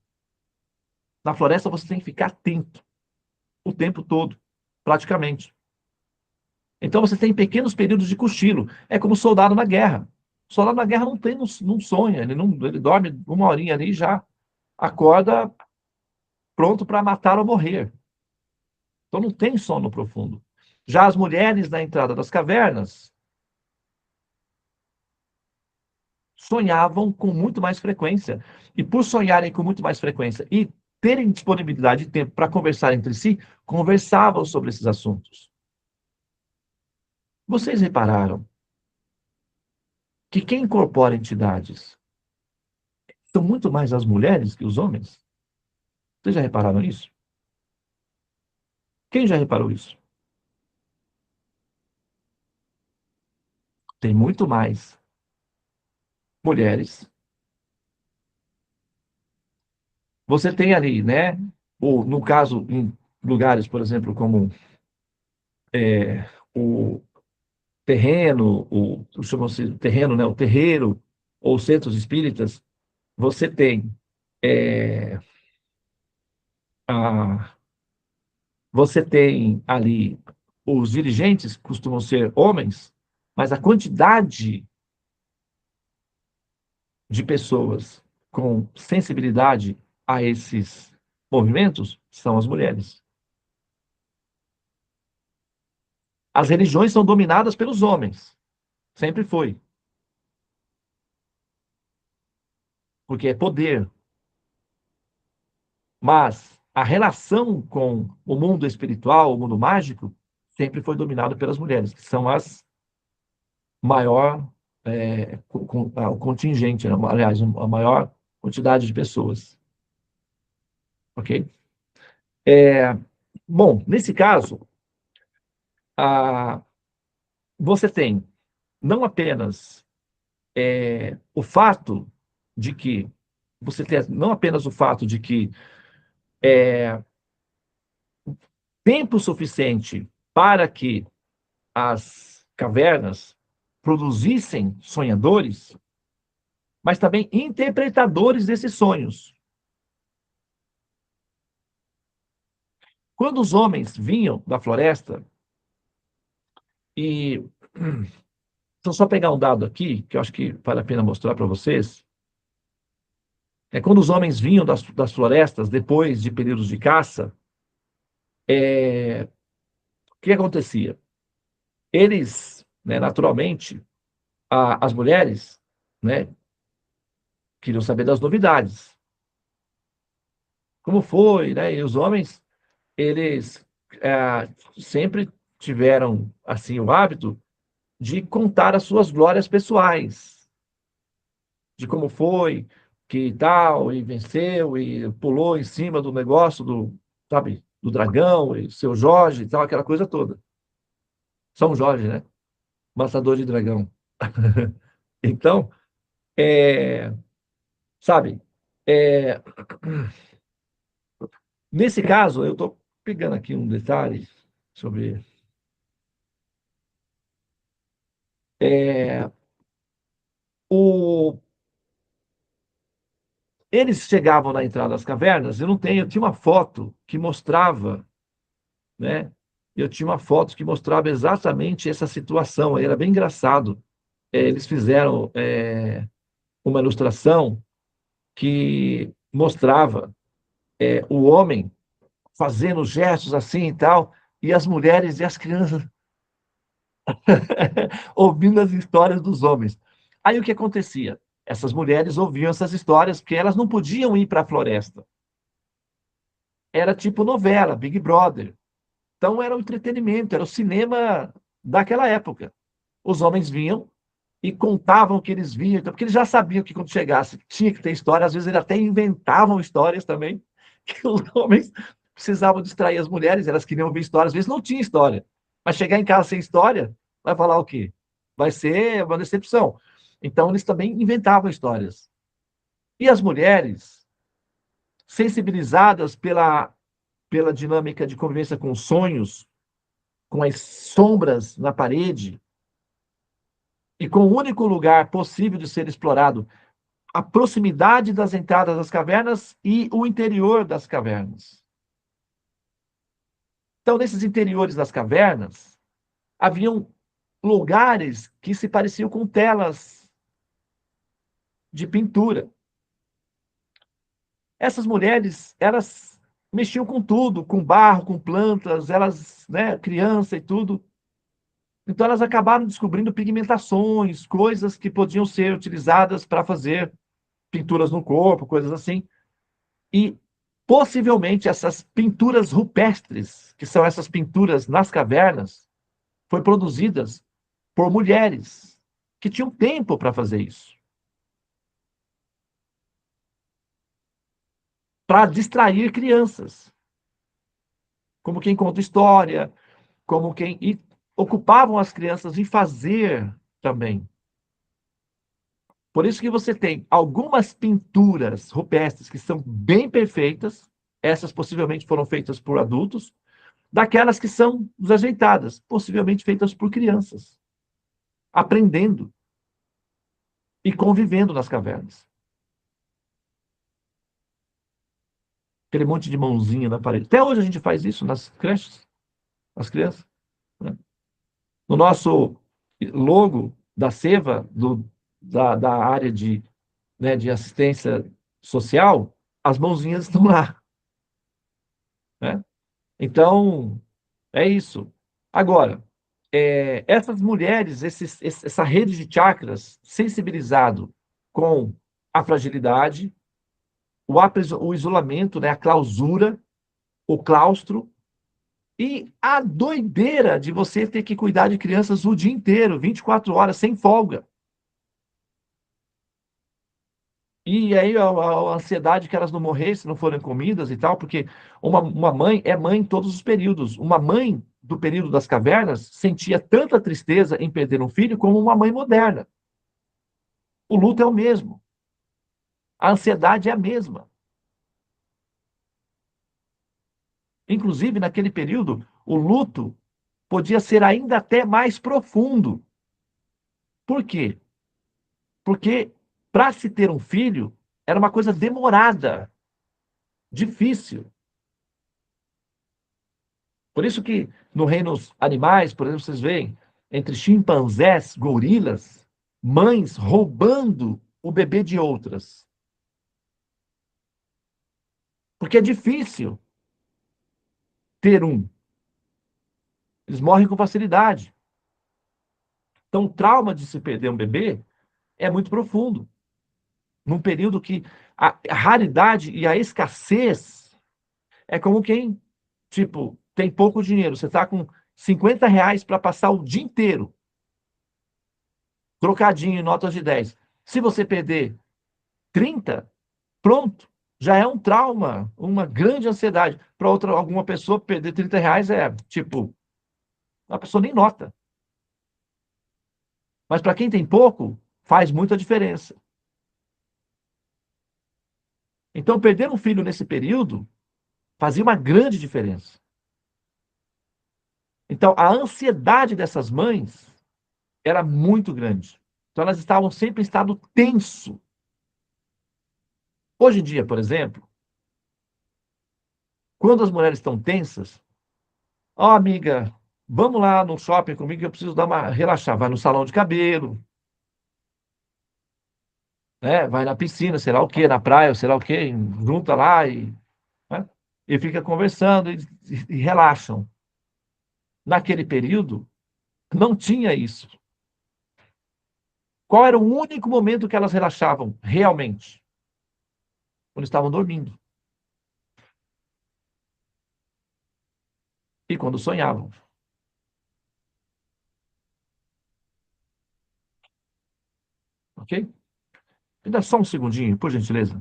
Na floresta você tem que ficar atento o tempo todo, praticamente. Então você tem pequenos períodos de cochilo. É como soldado na guerra. O soldado na guerra não sonha, ele dorme uma horinha ali e já acorda pronto para matar ou morrer. Então não tem sono profundo. Já as mulheres na entrada das cavernas sonhavam com muito mais frequência. E por sonharem com muito mais frequência e terem disponibilidade de tempo para conversar entre si, conversavam sobre esses assuntos. Vocês repararam que quem incorpora entidades são muito mais as mulheres que os homens? Vocês já repararam isso? Quem já reparou isso? Tem muito mais mulheres. Você tem ali, né? Ou, no caso, em lugares, por exemplo, como o terreno, chama-se terreno, né? O terreiro, ou centros espíritas, você tem é, a, você tem ali os dirigentes costumam ser homens, mas a quantidade de pessoas com sensibilidade a esses movimentos são as mulheres. As religiões são dominadas pelos homens, sempre foi, porque é poder. Mas a relação com o mundo espiritual, o mundo mágico, sempre foi dominado pelas mulheres, que são as maior o contingente, né? Aliás, a maior quantidade de pessoas, ok? É, bom, nesse caso, a, você tem não apenas o fato de que você tem não apenas o fato de que tempo suficiente para que as cavernas produzissem sonhadores, mas também interpretadores desses sonhos. Quando os homens vinham da floresta, e então só pegar um dado aqui, que eu acho que vale a pena mostrar para vocês, é quando os homens vinham das florestas, depois de períodos de caça, o que acontecia? Eles, né, naturalmente, as mulheres, né, queriam saber das novidades. Como foi, né? E os homens, eles sempre tiveram, assim, o hábito de contar as suas glórias pessoais, de como foi, que tal, e venceu, e pulou em cima do negócio do, sabe, do dragão, e seu Jorge e tal, aquela coisa toda. São Jorge, né? Matador de dragão. Então, sabe, é, nesse caso, eu estou pegando aqui um detalhe sobre. É, o, Eles chegavam na entrada das cavernas, eu tinha uma foto que mostrava, né? Eu tinha uma foto que mostrava exatamente essa situação, era bem engraçado. Eles fizeram uma ilustração que mostrava o homem fazendo gestos assim e tal, e as mulheres e as crianças ouvindo as histórias dos homens. Aí o que acontecia? Essas mulheres ouviam essas histórias porque elas não podiam ir para a floresta. Era tipo novela, Big Brother. Então era o entretenimento, era o cinema daquela época. Os homens vinham e contavam o que eles viam, então, porque eles já sabiam que quando chegasse tinha que ter história, às vezes eles até inventavam histórias também, que os homens precisavam distrair as mulheres, elas queriam ouvir história, às vezes não tinha história. Mas chegar em casa sem história, vai falar o quê? Vai ser uma decepção. Então eles também inventavam histórias. E as mulheres, sensibilizadas pela dinâmica de convivência com sonhos, com as sombras na parede, e com o único lugar possível de ser explorado, a proximidade das entradas das cavernas e o interior das cavernas. Então, nesses interiores das cavernas, haviam lugares que se pareciam com telas de pintura. Essas mulheres, elas mexiam com tudo, com barro, com plantas, elas, né, criança e tudo. Então, elas acabaram descobrindo pigmentações, coisas que podiam ser utilizadas para fazer pinturas no corpo, coisas assim. E possivelmente essas pinturas rupestres, que são essas pinturas nas cavernas, foram produzidas por mulheres que tinham tempo para fazer isso. Para distrair crianças. Como quem conta história, como quem... E ocupavam as crianças em fazer também. Por isso que você tem algumas pinturas rupestres que são bem perfeitas, essas possivelmente foram feitas por adultos, daquelas que são desajeitadas, possivelmente feitas por crianças, aprendendo e convivendo nas cavernas. Aquele monte de mãozinha na parede. Até hoje a gente faz isso nas creches, as crianças. Né? No nosso logo da SEVA, da área de assistência social, as mãozinhas estão lá. Né? Então, é isso. Agora, essas mulheres, essa rede de chakras sensibilizado com a fragilidade, o isolamento, né, a clausura, o claustro, e a doideira de você ter que cuidar de crianças o dia inteiro, 24 horas, sem folga. E aí a ansiedade que elas não morressem, não forem comidas e tal, porque uma mãe é mãe em todos os períodos. Uma mãe do período das cavernas sentia tanta tristeza em perder um filho como uma mãe moderna. O luto é o mesmo. A ansiedade é a mesma. Inclusive, naquele período, o luto podia ser ainda até mais profundo. Por quê? Porque para se ter um filho era uma coisa demorada, difícil. Por isso que no reino animais, por exemplo, vocês veem entre chimpanzés, gorilas, mães roubando o bebê de outras. Porque é difícil ter um. Eles morrem com facilidade. Então, o trauma de se perder um bebê é muito profundo. Num período que a raridade e a escassez é como quem, tipo, tem pouco dinheiro. Você está com R$ 50 para passar o dia inteiro, trocadinho em notas de 10. Se você perder 30, pronto. Já é um trauma, uma grande ansiedade. Para alguma pessoa, perder R$ 30 é, tipo, a pessoa nem nota. Mas para quem tem pouco, faz muita diferença. Então, perder um filho nesse período fazia uma grande diferença. Então, a ansiedade dessas mães era muito grande. Então, elas estavam sempre em estado tenso. Hoje em dia, por exemplo, quando as mulheres estão tensas, ó, amiga, vamos lá no shopping comigo que eu preciso dar uma relaxar. Vai no salão de cabelo, né? Vai na piscina, sei lá o quê, na praia, sei lá o quê, junta lá né? E fica conversando e relaxam. Naquele período, não tinha isso. Qual era o único momento que elas relaxavam realmente? Quando estavam dormindo. E quando sonhavam. Ok? Me dá só um segundinho, por gentileza.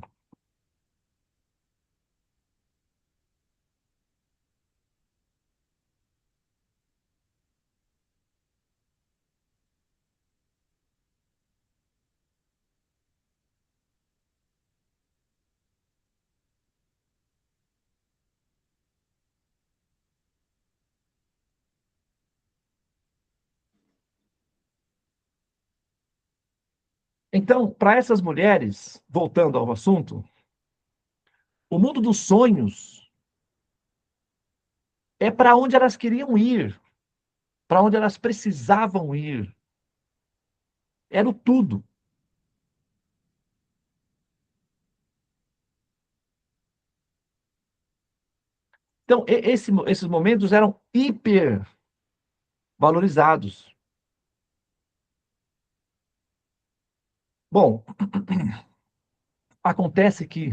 Então, para essas mulheres, voltando ao assunto, o mundo dos sonhos é para onde elas queriam ir, para onde elas precisavam ir. Era o tudo. Então, esses momentos eram hiper valorizados. Bom, acontece que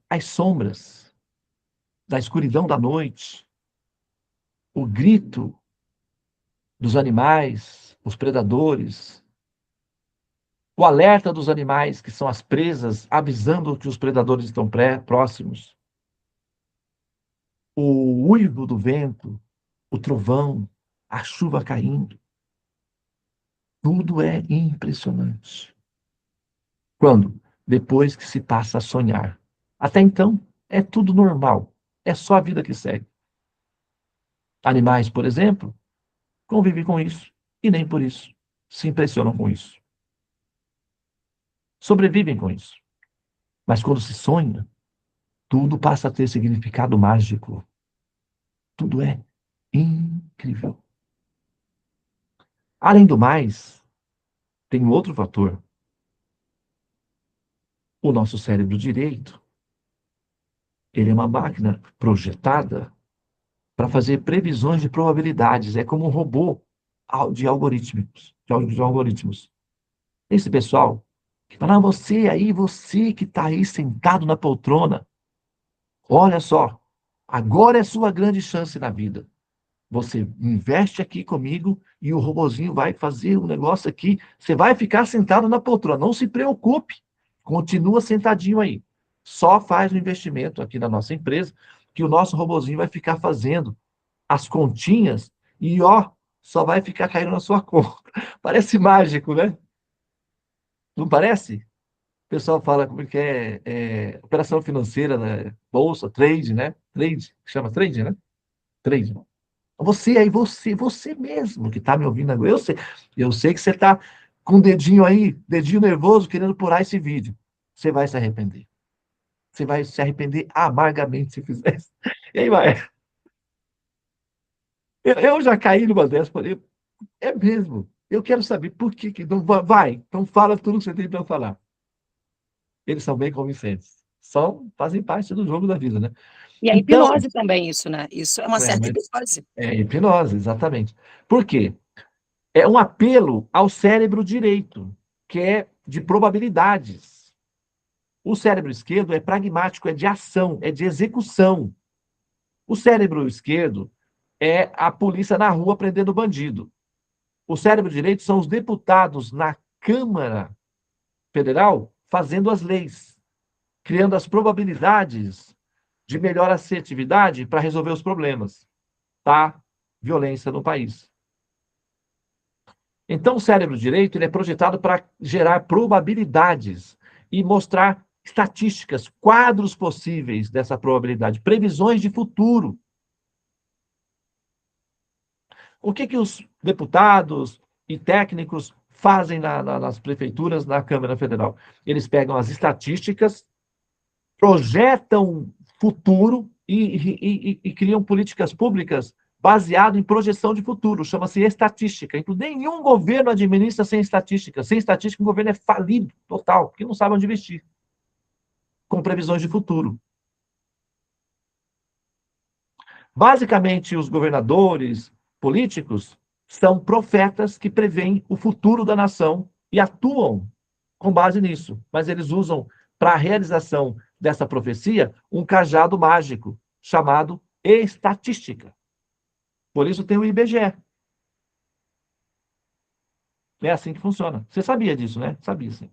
as sombras da escuridão da noite, o grito dos animais, os predadores, o alerta dos animais, que são as presas, avisando que os predadores estão próximos, o uivo do vento, o trovão, a chuva caindo. Tudo é impressionante. Quando? Depois que se passa a sonhar. Até então, é tudo normal. É só a vida que segue. Animais, por exemplo, convivem com isso e nem por isso se impressionam com isso. Sobrevivem com isso. Mas quando se sonha, tudo passa a ter significado mágico. Tudo é incrível. Além do mais, tem um outro fator. O nosso cérebro direito, ele é uma máquina projetada para fazer previsões de probabilidades. É como um robô de algoritmos. De algoritmos. Esse pessoal que fala, você que está aí sentado na poltrona, olha só, agora é sua grande chance na vida. Você investe aqui comigo e o robozinho vai fazer um negócio aqui. Você vai ficar sentado na poltrona. Não se preocupe. Continua sentadinho aí. Só faz o investimento aqui na nossa empresa que o nosso robozinho vai ficar fazendo as continhas e, ó, só vai ficar caindo na sua conta. Parece mágico, né? Não parece? O pessoal fala como que operação financeira, né? Bolsa, trade, né? Trade, chama trade, né? Trade. Você aí, você mesmo que está me ouvindo agora, eu sei que você está com o dedinho aí, dedinho nervoso, querendo pular esse vídeo. Você vai se arrepender. Você vai se arrepender amargamente se fizer isso. E aí vai. Eu já caí numa dessas, falei, é mesmo. Eu quero saber por que não vai. Então fala tudo que você tem para falar. Eles são bem convincentes. Fazem parte do jogo da vida, né? E a Então, hipnose também, isso, né? Isso é uma certa mas hipnose. é hipnose, exatamente. Por quê? É um apelo ao cérebro direito, que é de probabilidades. O cérebro esquerdo é pragmático, é de ação, é de execução. O cérebro esquerdo é a polícia na rua prendendo bandido. O cérebro direito são os deputados na Câmara Federal fazendo as leis, criando as probabilidades de melhor assertividade para resolver os problemas da violência no país. Então, o cérebro direito ele é projetado para gerar probabilidades e mostrar estatísticas, quadros possíveis dessa probabilidade, previsões de futuro. O que os deputados e técnicos fazem nas prefeituras, na Câmara Federal? Eles pegam as estatísticas, projetam futuro e criam políticas públicas baseado em projeção de futuro. Chama-se estatística. Então, nenhum governo administra sem estatística. Sem estatística, o governo é falido total, porque não sabe onde investir. Com previsões de futuro. Basicamente, os governadores, políticos, são profetas que preveem o futuro da nação e atuam com base nisso. Mas eles usam, para a realização dessa profecia, um cajado mágico, chamado estatística. Por isso tem o IBGE. É assim que funciona. Você sabia disso, né? Sabia, sim.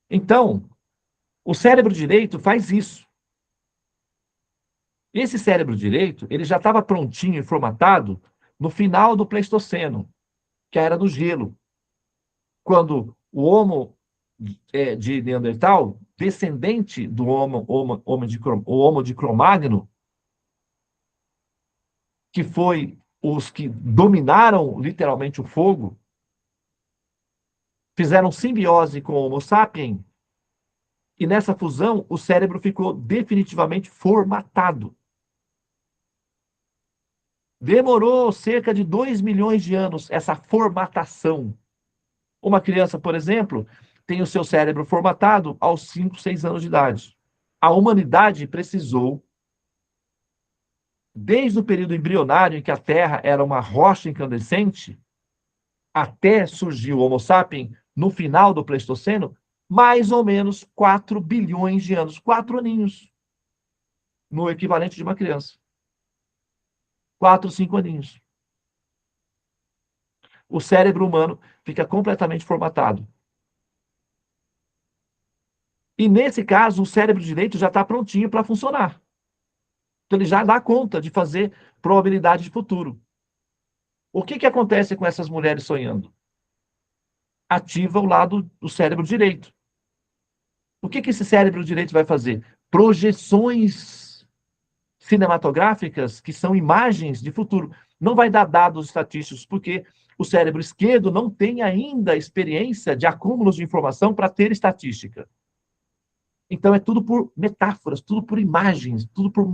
Então, o cérebro direito faz isso. Esse cérebro direito, ele já estava prontinho e formatado no final do Pleistoceno, que era do gelo. Quando o Homo de Neandertal, descendente do Homo de Cro-Magno, que foi os que dominaram literalmente o fogo, fizeram simbiose com o Homo sapiens, e nessa fusão o cérebro ficou definitivamente formatado. Demorou cerca de 2 milhões de anos essa formatação. Uma criança, por exemplo, tem o seu cérebro formatado aos 5, 6 anos de idade. A humanidade precisou, desde o período embrionário, em que a Terra era uma rocha incandescente, até surgir o Homo sapiens, no final do Pleistoceno, mais ou menos 4 bilhões de anos. 4 aninhos. No equivalente de uma criança. 4, 5 aninhos. O cérebro humano fica completamente formatado. E, nesse caso, o cérebro direito já está prontinho para funcionar. Então, ele já dá conta de fazer probabilidade de futuro. O que acontece com essas mulheres sonhando? Ativa o lado do cérebro direito. O que esse cérebro direito vai fazer? Projeções cinematográficas, que são imagens de futuro. Não vai dar dados estatísticos, porque o cérebro esquerdo não tem ainda experiência de acúmulos de informação para ter estatística. Então, é tudo por metáforas, tudo por imagens, tudo por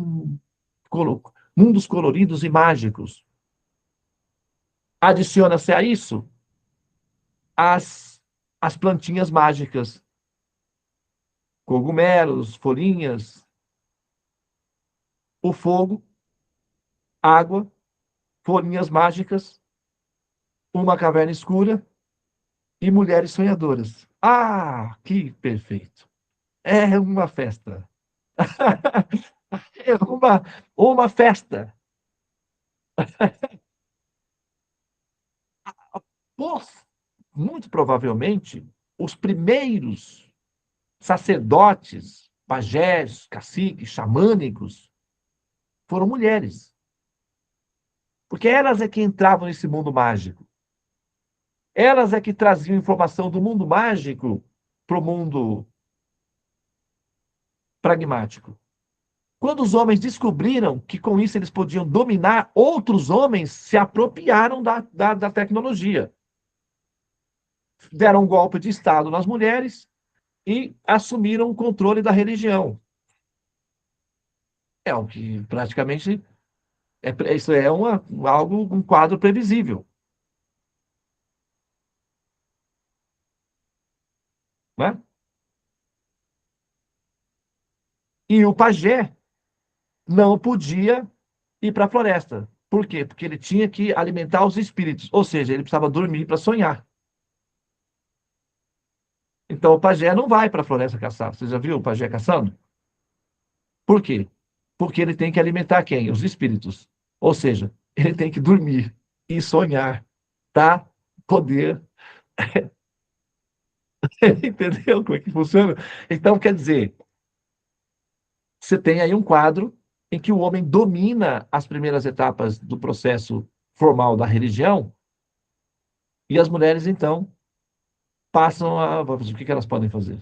mundos coloridos e mágicos. Adiciona-se a isso as plantinhas mágicas. Cogumelos, folhinhas, o fogo, água, folhinhas mágicas, uma caverna escura e mulheres sonhadoras. Ah, que perfeito! É uma festa. É uma festa. Muito provavelmente, os primeiros sacerdotes, pajés, caciques, xamânicos, foram mulheres. Porque elas é que entravam nesse mundo mágico. Elas é que traziam informação do mundo mágico para o mundo pragmático. Quando os homens descobriram que com isso eles podiam dominar outros homens, se apropriaram da tecnologia. Deram um golpe de Estado nas mulheres e assumiram o controle da religião. É o que praticamente isso é um quadro previsível. Né? E o pajé não podia ir para a floresta. Por quê? Porque ele tinha que alimentar os espíritos, ou seja, ele precisava dormir para sonhar. Então o pajé não vai para a floresta caçar. Você já viu o pajé caçando? Por quê? Porque ele tem que alimentar quem? Os espíritos. Ou seja, ele tem que dormir e sonhar para poder. Entendeu como é que funciona? Então, quer dizer, você tem aí um quadro em que o homem domina as primeiras etapas do processo formal da religião e as mulheres, então, passam a... O que elas podem fazer?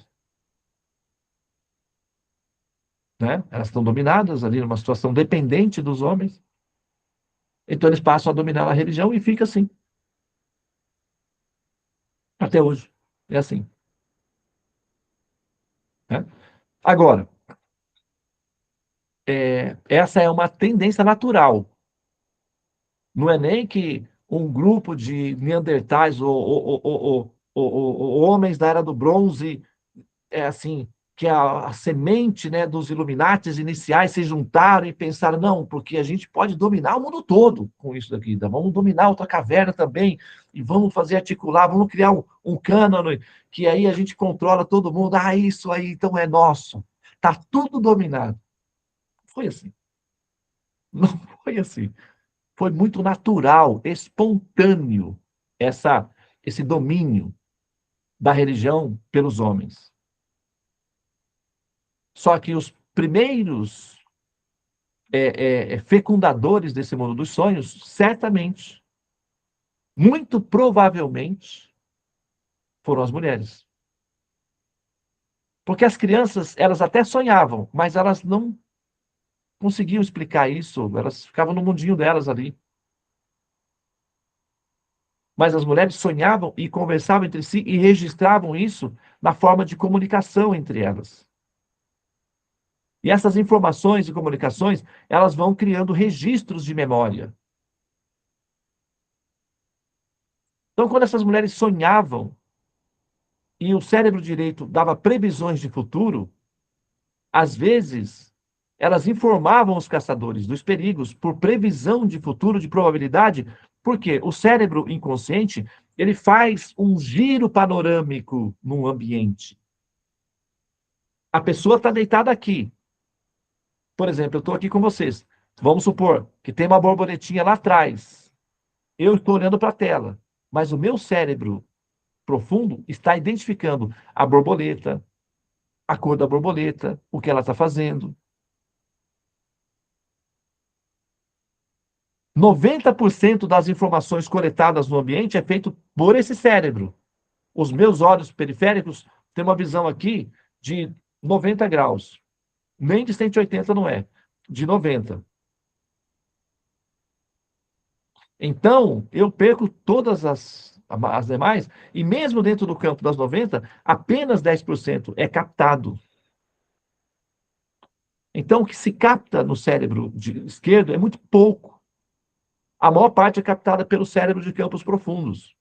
Né? Elas estão dominadas ali numa situação dependente dos homens. Então eles passam a dominar a religião e fica assim. Até hoje. É assim. Né? Agora, essa é uma tendência natural. Não é nem que um grupo de neandertais ou homens da Era do Bronze, assim, que a semente, né, dos Illuminatis iniciais se juntaram e pensaram, não, porque a gente pode dominar o mundo todo com isso daqui, tá? Vamos dominar outra caverna também, e vamos fazer articular, vamos criar um cânone, que aí a gente controla todo mundo, isso aí então é nosso. Tá tudo dominado. Foi assim. Não foi assim. Foi muito natural, espontâneo, esse domínio da religião pelos homens. Só que os primeiros fecundadores desse mundo dos sonhos, certamente, muito provavelmente, foram as mulheres. Porque as crianças, elas até sonhavam, mas elas não conseguiam explicar isso, elas ficavam no mundinho delas ali. Mas as mulheres sonhavam e conversavam entre si e registravam isso na forma de comunicação entre elas. E essas informações e comunicações, elas vão criando registros de memória. Então, quando essas mulheres sonhavam e o cérebro direito dava previsões de futuro, às vezes elas informavam os caçadores dos perigos por previsão de futuro, de probabilidade, porque o cérebro inconsciente, ele faz um giro panorâmico no ambiente. A pessoa está deitada aqui. Por exemplo, eu estou aqui com vocês. Vamos supor que tem uma borboletinha lá atrás. Eu estou olhando para a tela, mas o meu cérebro profundo está identificando a borboleta, a cor da borboleta, o que ela está fazendo. 90% das informações coletadas no ambiente é feito por esse cérebro. Os meus olhos periféricos têm uma visão aqui de 90 graus. Nem de 180 não é, de 90. Então, eu perco todas as demais, e mesmo dentro do campo das 90, apenas 10% é captado. Então, o que se capta no cérebro esquerdo é muito pouco. A maior parte é captada pelo cérebro de campos profundos.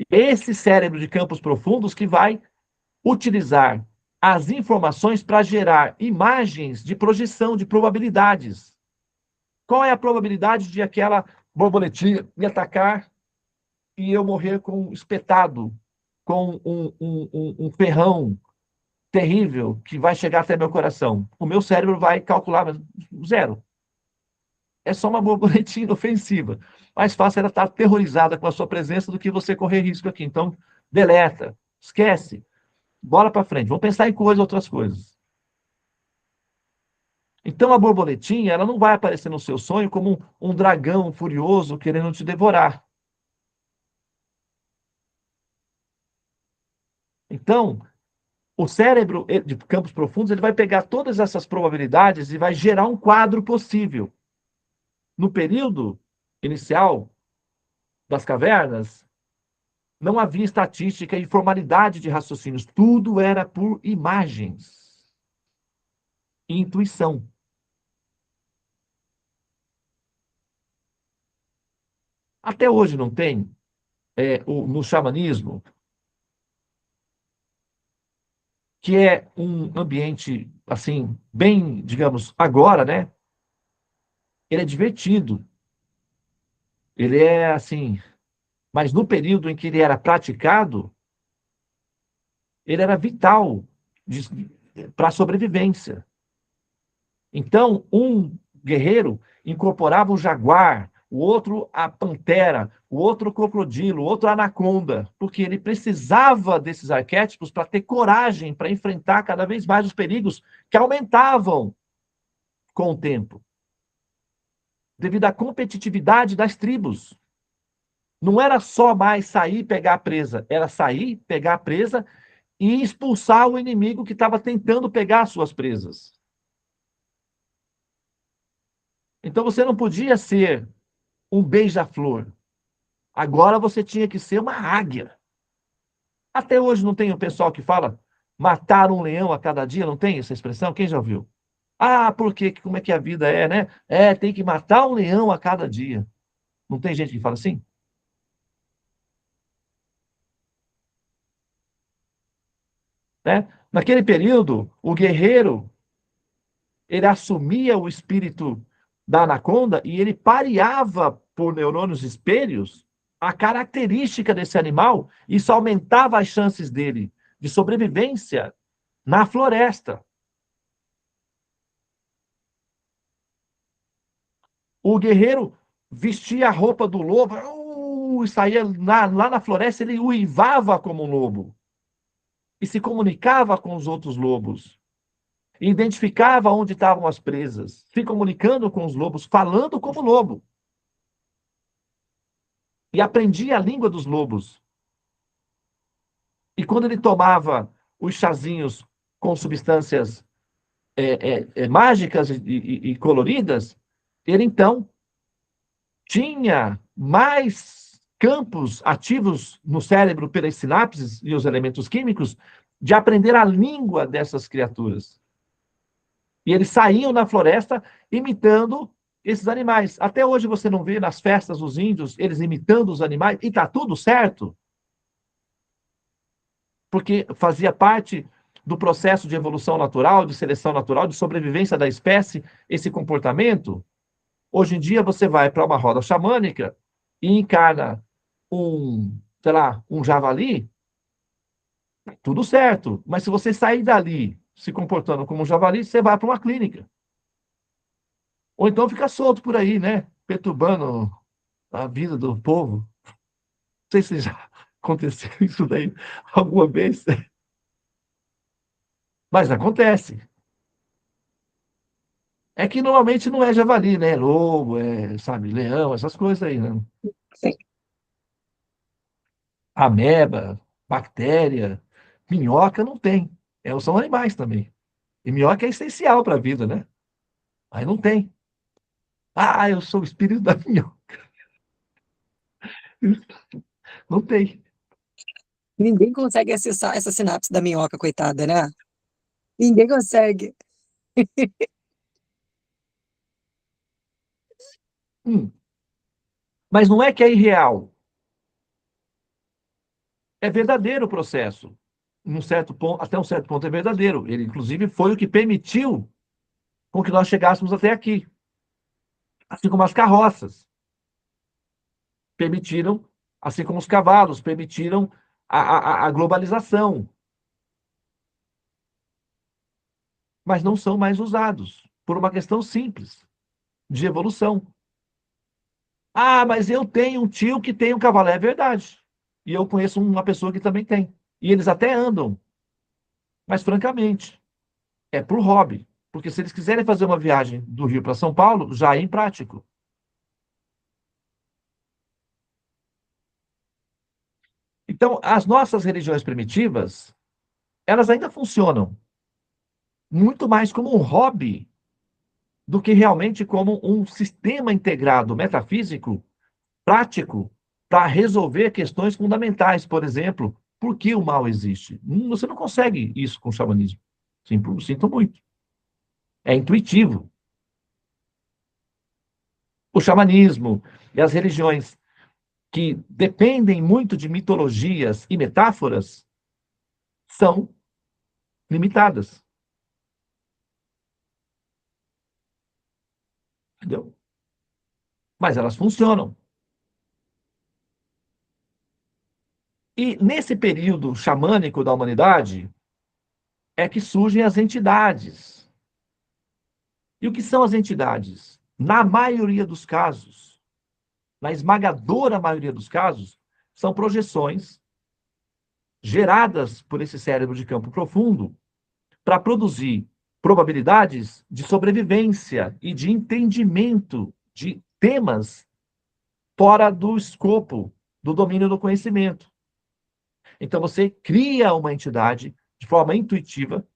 Esse cérebro de campos profundos que vai utilizar as informações para gerar imagens de projeção, de probabilidades. Qual é a probabilidade de aquela borboletinha me atacar e eu morrer espetado com um ferrão terrível que vai chegar até meu coração? O meu cérebro vai calcular zero. É só uma borboletinha inofensiva. Mais fácil ela estar aterrorizada com a sua presença do que você correr risco aqui. Então, deleta, esquece, bola para frente. Vamos pensar em outras coisas. Então, a borboletinha, ela não vai aparecer no seu sonho como um dragão furioso querendo te devorar. Então, o cérebro de campos profundos, ele vai pegar todas essas probabilidades e vai gerar um quadro possível. No período inicial das cavernas, não havia estatística e formalidade de raciocínios. Tudo era por imagens e intuição. Até hoje não tem, no xamanismo, que é um ambiente, assim, bem, digamos, agora, né? Ele é divertido. Ele é, assim... Mas no período em que ele era praticado, ele era vital para a sobrevivência. Então, um guerreiro incorporava o jaguar, o outro a pantera, o outro o crocodilo, o outro a anaconda, porque ele precisava desses arquétipos para ter coragem para enfrentar cada vez mais os perigos que aumentavam com o tempo, devido à competitividade das tribos. Não era só mais sair e pegar a presa, era sair, pegar a presa e expulsar o inimigo que estava tentando pegar as suas presas. Então você não podia ser um beija-flor. Agora você tinha que ser uma águia. Até hoje não tem o pessoal que fala matar um leão a cada dia, não tem essa expressão? Quem já ouviu? Ah, porque como é que a vida é, né? É, tem que matar um leão a cada dia. Não tem gente que fala assim? Né? Naquele período, o guerreiro, ele assumia o espírito da anaconda e ele pareava por neurônios espelhos a característica desse animal. Isso aumentava as chances dele de sobrevivência na floresta. O guerreiro vestia a roupa do lobo, e saía lá na floresta, ele uivava como um lobo e se comunicava com os outros lobos. Identificava onde estavam as presas, se comunicando com os lobos, falando como lobo. E aprendia a língua dos lobos. E quando ele tomava os chazinhos com substâncias mágicas e coloridas, ele então tinha mais campos ativos no cérebro pelas sinapses e os elementos químicos de aprender a língua dessas criaturas. E eles saíam na floresta imitando esses animais. Até hoje você não vê nas festas dos índios eles imitando os animais, e está tudo certo. Porque fazia parte do processo de evolução natural, de seleção natural, de sobrevivência da espécie, esse comportamento. Hoje em dia você vai para uma roda xamânica e encarna sei lá, um javali, tudo certo. Mas se você sair dali se comportando como um javali, você vai para uma clínica. Ou então fica solto por aí, né? Perturbando a vida do povo. Não sei se já aconteceu isso daí alguma vez. Mas acontece. É que normalmente não é javali, né? É lobo, sabe, leão, essas coisas aí, né? Sim. Ameba, bactéria, minhoca não tem. São animais também. E minhoca é essencial para a vida, né? Aí não tem. Ah, eu sou o espírito da minhoca. Não tem. Ninguém consegue acessar essa sinapse da minhoca, coitada, né? Ninguém consegue. Hum. Mas não é que é irreal. É verdadeiro o processo. Certo ponto, até um certo ponto é verdadeiro. Ele, inclusive, foi o que permitiu com que nós chegássemos até aqui. Assim como as carroças permitiram, assim como os cavalos permitiram a globalização. Mas não são mais usados, por uma questão simples, de evolução. Ah, mas eu tenho um tio que tem um cavalo. É verdade. E eu conheço uma pessoa que também tem. E eles até andam. Mas, francamente, é por hobby. Porque se eles quiserem fazer uma viagem do Rio para São Paulo, já é imprático. Então, as nossas religiões primitivas, elas ainda funcionam muito mais como um hobby do que realmente como um sistema integrado metafísico, prático, para resolver questões fundamentais. Por exemplo, por que o mal existe? Você não consegue isso com o xamanismo. Sinto muito. É intuitivo. O xamanismo e as religiões que dependem muito de mitologias e metáforas são limitadas. Entendeu? Mas elas funcionam. E nesse período xamânico da humanidade é que surgem as entidades. E o que são as entidades? Na maioria dos casos, na esmagadora maioria dos casos, são projeções geradas por esse cérebro de campo profundo para produzir probabilidades de sobrevivência e de entendimento de temas fora do escopo do domínio do conhecimento. Então você cria uma entidade de forma intuitiva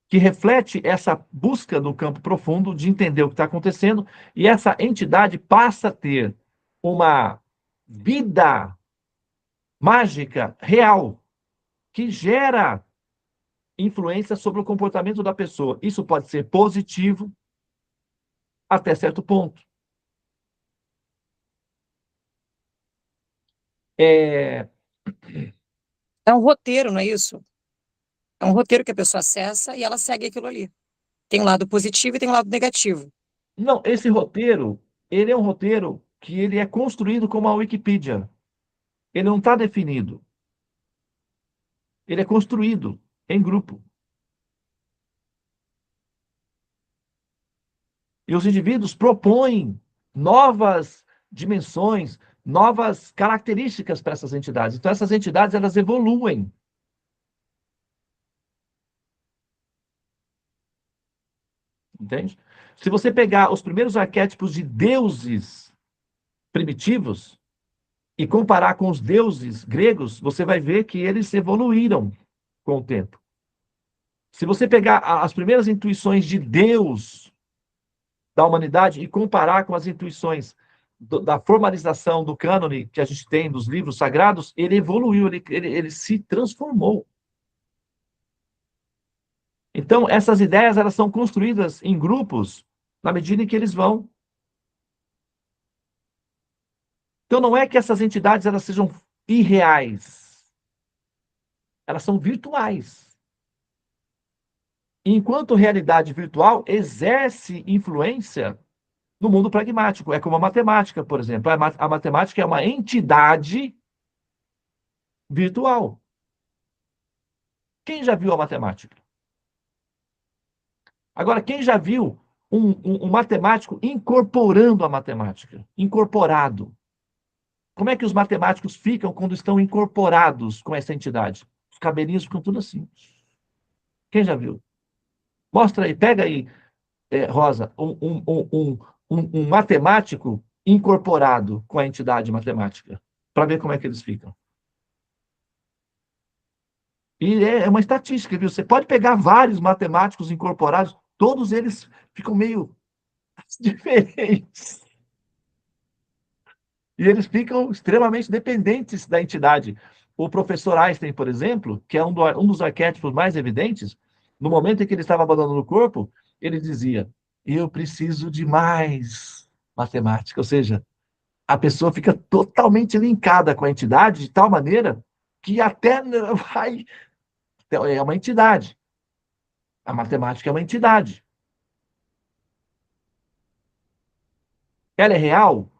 que reflete essa busca no campo profundo de entender o que está acontecendo, e essa entidade passa a ter uma vida mágica real, que gera influência sobre o comportamento da pessoa. Isso pode ser positivo até certo ponto. É, É um roteiro, não é isso? É um roteiro que a pessoa acessa e ela segue aquilo ali. Tem um lado positivo e tem um lado negativo. não, esse roteiro, ele é um roteiro que ele é construído como a Wikipedia. Ele não está definido. Ele é construído em grupo. E os indivíduos propõem novas dimensões, novas características para essas entidades. Então, essas entidades, elas evoluem. Entende? Se você pegar os primeiros arquétipos de deuses primitivos e comparar com os deuses gregos, você vai ver que eles evoluíram com o tempo. Se você pegar as primeiras intuições de Deus da humanidade e comparar com as intuições da formalização do cânone que a gente tem dos livros sagrados, ele evoluiu, ele se transformou. Então, essas ideias, elas são construídas em grupos na medida em que eles vão. Então, não é que essas entidades elas sejam irreais. Elas são virtuais. Enquanto realidade virtual exerce influência no mundo pragmático. É como a matemática, por exemplo. A matemática é uma entidade virtual. Quem já viu a matemática? Agora, quem já viu um matemático incorporando a matemática? Incorporado. Como é que os matemáticos ficam quando estão incorporados com essa entidade? Os cabelinhos ficam tudo assim. Quem já viu? Mostra aí, pega aí, Rosa, um matemático incorporado com a entidade matemática, para ver como é que eles ficam. E é uma estatística, viu? Você pode pegar vários matemáticos incorporados, todos eles ficam meio diferentes. E eles ficam extremamente dependentes da entidade. O professor Einstein, por exemplo, que é um dos arquétipos mais evidentes, no momento em que ele estava abandonando o corpo, ele dizia: eu preciso de mais matemática. Ou seja, a pessoa fica totalmente linkada com a entidade de tal maneira que até vai. É uma entidade. A matemática é uma entidade. Ela é real?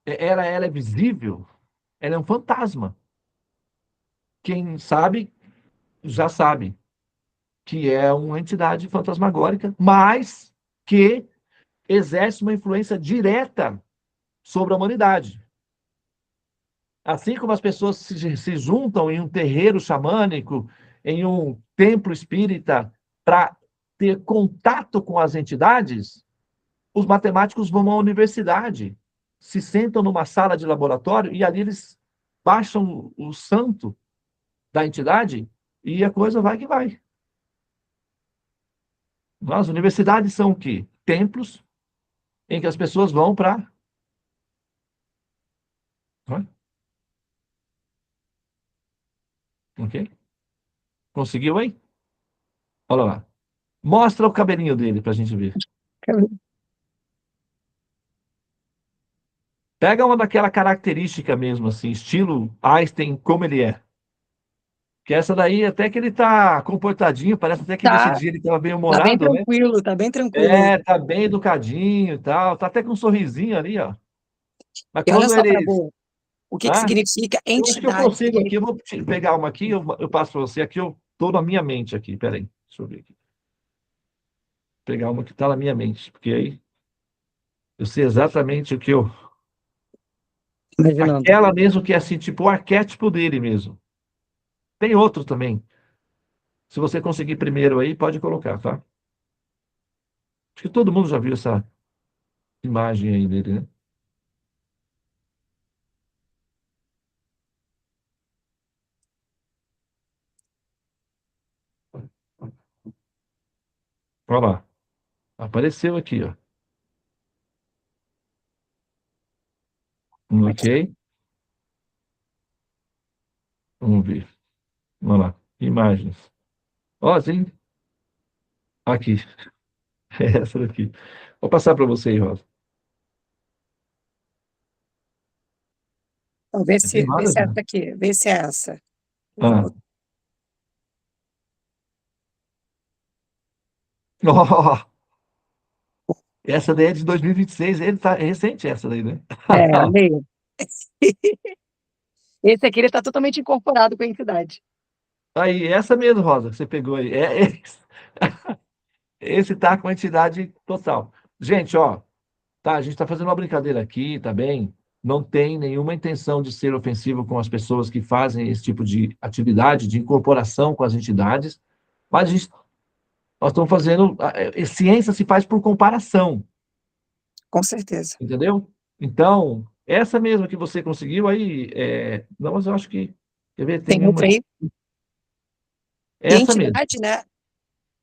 Ela é visível? Ela é um fantasma. Quem sabe, já sabe que é uma entidade fantasmagórica, mas que exerce uma influência direta sobre a humanidade. Assim como as pessoas se juntam em um terreiro xamânico, em um templo espírita, para ter contato com as entidades, os matemáticos vão à universidade, se sentam numa sala de laboratório e ali eles baixam o santo da entidade e a coisa vai que vai. As universidades são o quê? Templos em que as pessoas vão para. Ok? Conseguiu aí? Olha lá. Mostra o cabelinho dele para a gente ver. Pega uma daquela característica mesmo, assim, estilo Einstein, como ele é. Que essa daí, até que ele tá comportadinho, parece até que nesse Tá, dia ele estava bem tá bem humorado, né? tranquilo, tá bem tranquilo. É, tá bem educadinho e tal, tá até com um sorrisinho ali, ó. Mas E olha quando só, ele. Prabhu, o que que Ah, significa eu acho que eu entidade? consigo aqui, eu vou pegar uma aqui, eu passo para você aqui, eu tô na minha mente aqui, peraí, deixa eu ver aqui. Pegar uma que tá na minha mente, porque aí eu sei exatamente o que eu. Imaginando. Aquela mesmo que é assim, tipo o arquétipo dele mesmo. Tem outro também. Se você conseguir primeiro aí, pode colocar, tá? Acho que todo mundo já viu essa imagem aí dele, né? Olha lá. Apareceu aqui, ó. Ok. Vamos ver. Vamos lá. Imagens. Ó, sim. Aqui. É essa daqui. Vou passar para você aí, Rosa. Então, Tem vê várias, se é né? essa aqui, vê se é essa. Eu vou Ah. botar. Ó, essa daí é de 2026. Ele tá é recente essa daí, né? É, leia. Esse aqui ele está totalmente incorporado com a entidade. Aí, essa mesmo, Rosa, que você pegou aí. Esse tá com a entidade total. Gente, ó, tá, a gente está fazendo uma brincadeira aqui, tá bem? Não tem nenhuma intenção de ser ofensivo com as pessoas que fazem esse tipo de atividade, de incorporação com as entidades, mas nós estamos fazendo. Ciência se faz por comparação, Com certeza. entendeu? Então, essa mesmo que você conseguiu aí, não, mas eu acho que. Quer ver? Tem Tem uma outra aqui. aí. E a Essa mesmo. entidade, né?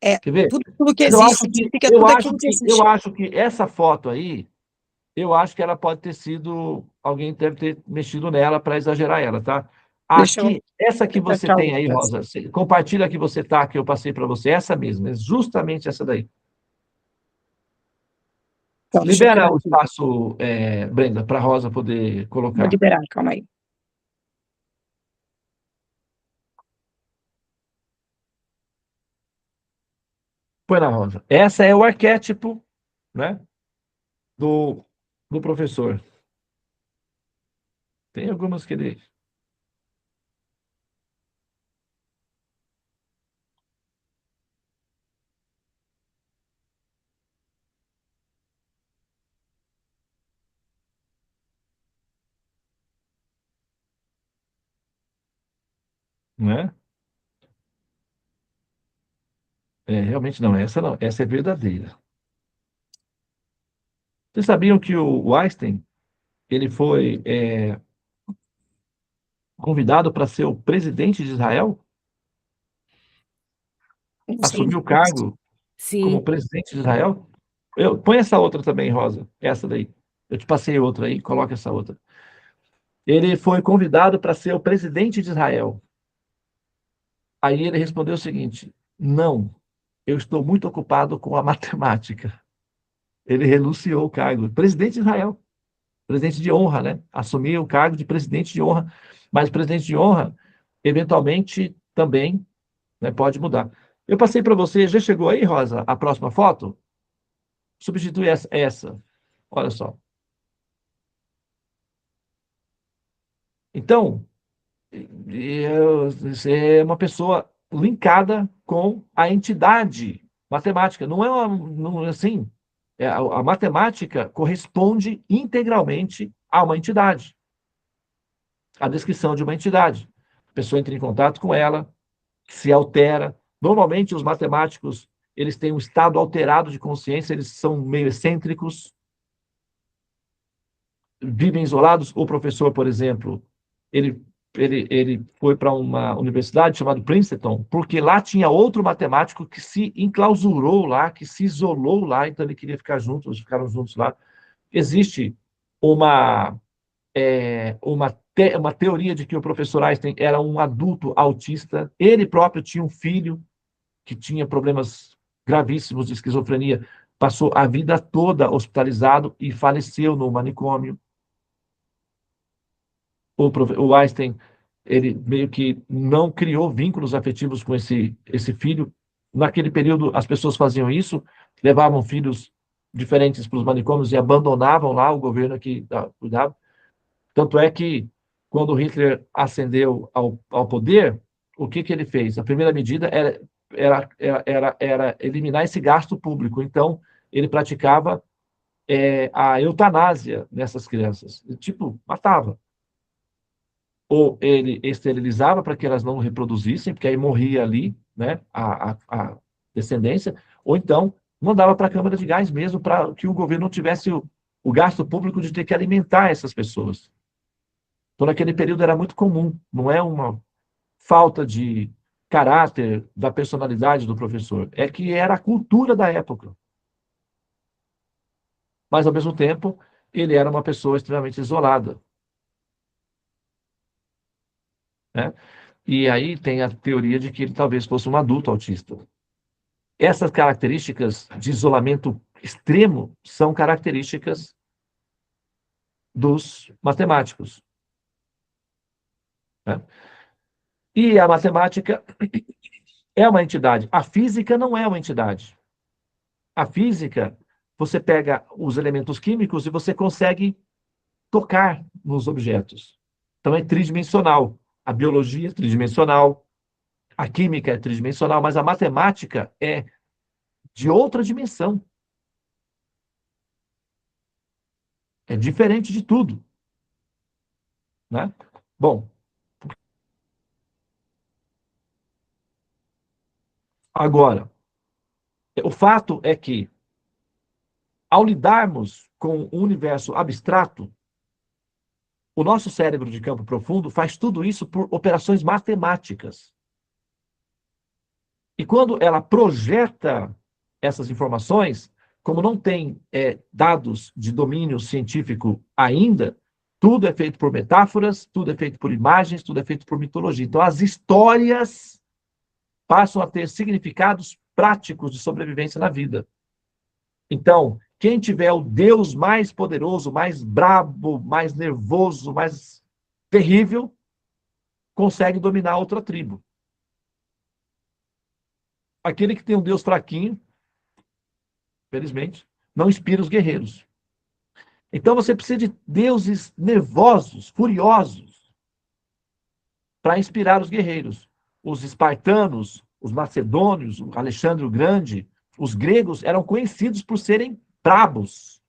É Quer ver? tudo que Mas eu existe, acho significa tudo aquilo que eu existe. acho que essa foto aí, eu acho que ela pode ter sido, alguém deve ter mexido nela para exagerar ela, tá? Deixa eu, Aqui, essa que deixa eu você achar tem aí, outra. Rosa, compartilha a que você tá, que eu passei para você, essa mesma, é justamente essa daí. Então, deixa eu Libera pegar o aqui. espaço, Brenda, para a Rosa poder Vou colocar. liberar, calma aí. Põe na Rosa. Essa é o arquétipo, né, do, do professor. Tem algumas que ele, né? Realmente não, essa não, essa é verdadeira. Vocês sabiam que o Einstein, ele foi convidado para ser o presidente de Israel? Não sei. Assumiu o cargo como Sim, presidente de Israel? Põe essa outra também, Rosa, essa daí. Eu te passei outra aí, coloca essa outra. Ele foi convidado para ser o presidente de Israel. Aí ele respondeu o seguinte: não, eu estou muito ocupado com a matemática. Ele renunciou o cargo. Presidente de Israel, presidente de honra, né? Assumiu o cargo de presidente de honra, mas presidente de honra, eventualmente, também, né, pode mudar. Eu passei para você, já chegou aí, Rosa, a próxima foto? Substitui essa. Olha só. Então, você é uma pessoa linkada com a entidade matemática. Não é não, assim. A matemática corresponde integralmente a uma entidade, a descrição de uma entidade. A pessoa entra em contato com ela, se altera. Normalmente, os matemáticos eles têm um estado alterado de consciência, eles são meio excêntricos, vivem isolados. O professor, por exemplo, ele, ele foi para uma universidade chamada Princeton, porque lá tinha outro matemático que se enclausurou lá, que se isolou lá, então ele queria ficar junto, eles ficaram juntos lá. Existe uma, uma teoria de que o professor Einstein era um adulto autista, ele próprio tinha um filho que tinha problemas gravíssimos de esquizofrenia, passou a vida toda hospitalizado e faleceu no manicômio. O Einstein, ele meio que não criou vínculos afetivos com esse filho. Naquele período, as pessoas faziam isso, levavam filhos diferentes para os manicômios e abandonavam lá o governo que cuidava. Tanto é que, quando Hitler ascendeu ao poder, o que ele fez? A primeira medida era eliminar esse gasto público. Então, ele praticava a eutanásia nessas crianças. Tipo, matava. Ou ele esterilizava para que elas não reproduzissem, porque aí morria ali, né, a descendência, ou então mandava para a câmara de gás mesmo, para que o governo não tivesse o gasto público de ter que alimentar essas pessoas. Então, naquele período era muito comum, não é uma falta caráter, da personalidade do professor. É que era a cultura da época. Mas, ao mesmo tempo, ele era uma pessoa extremamente isolada. Né? E aí tem a teoria de que ele talvez fosse um adulto autista. Essas características de isolamento extremo são características dos matemáticos. Né? E a matemática é uma entidade. A física não é uma entidade. A física, você pega os elementos químicos e você consegue tocar nos objetos. Então é tridimensional. A biologia é tridimensional, a química é tridimensional, mas a matemática é de outra dimensão. É diferente de tudo. Né? Bom, agora, o fato é que, ao lidarmos com o universo abstrato, o nosso cérebro de campo profundo faz tudo isso por operações matemáticas. E quando ela projeta essas informações, como não tem dados de domínio científico ainda, tudo é feito por metáforas, tudo é feito por imagens, tudo é feito por mitologia. Então, as histórias passam a ter significados práticos de sobrevivência na vida. Então, quem tiver o Deus mais poderoso, mais brabo, mais nervoso, mais terrível, consegue dominar outra tribo. Aquele que tem um Deus fraquinho, felizmente, não inspira os guerreiros. Então você precisa de deuses nervosos, furiosos, para inspirar os guerreiros. Os espartanos, os macedônios, o Alexandre o Grande, os gregos eram conhecidos por serem bravos,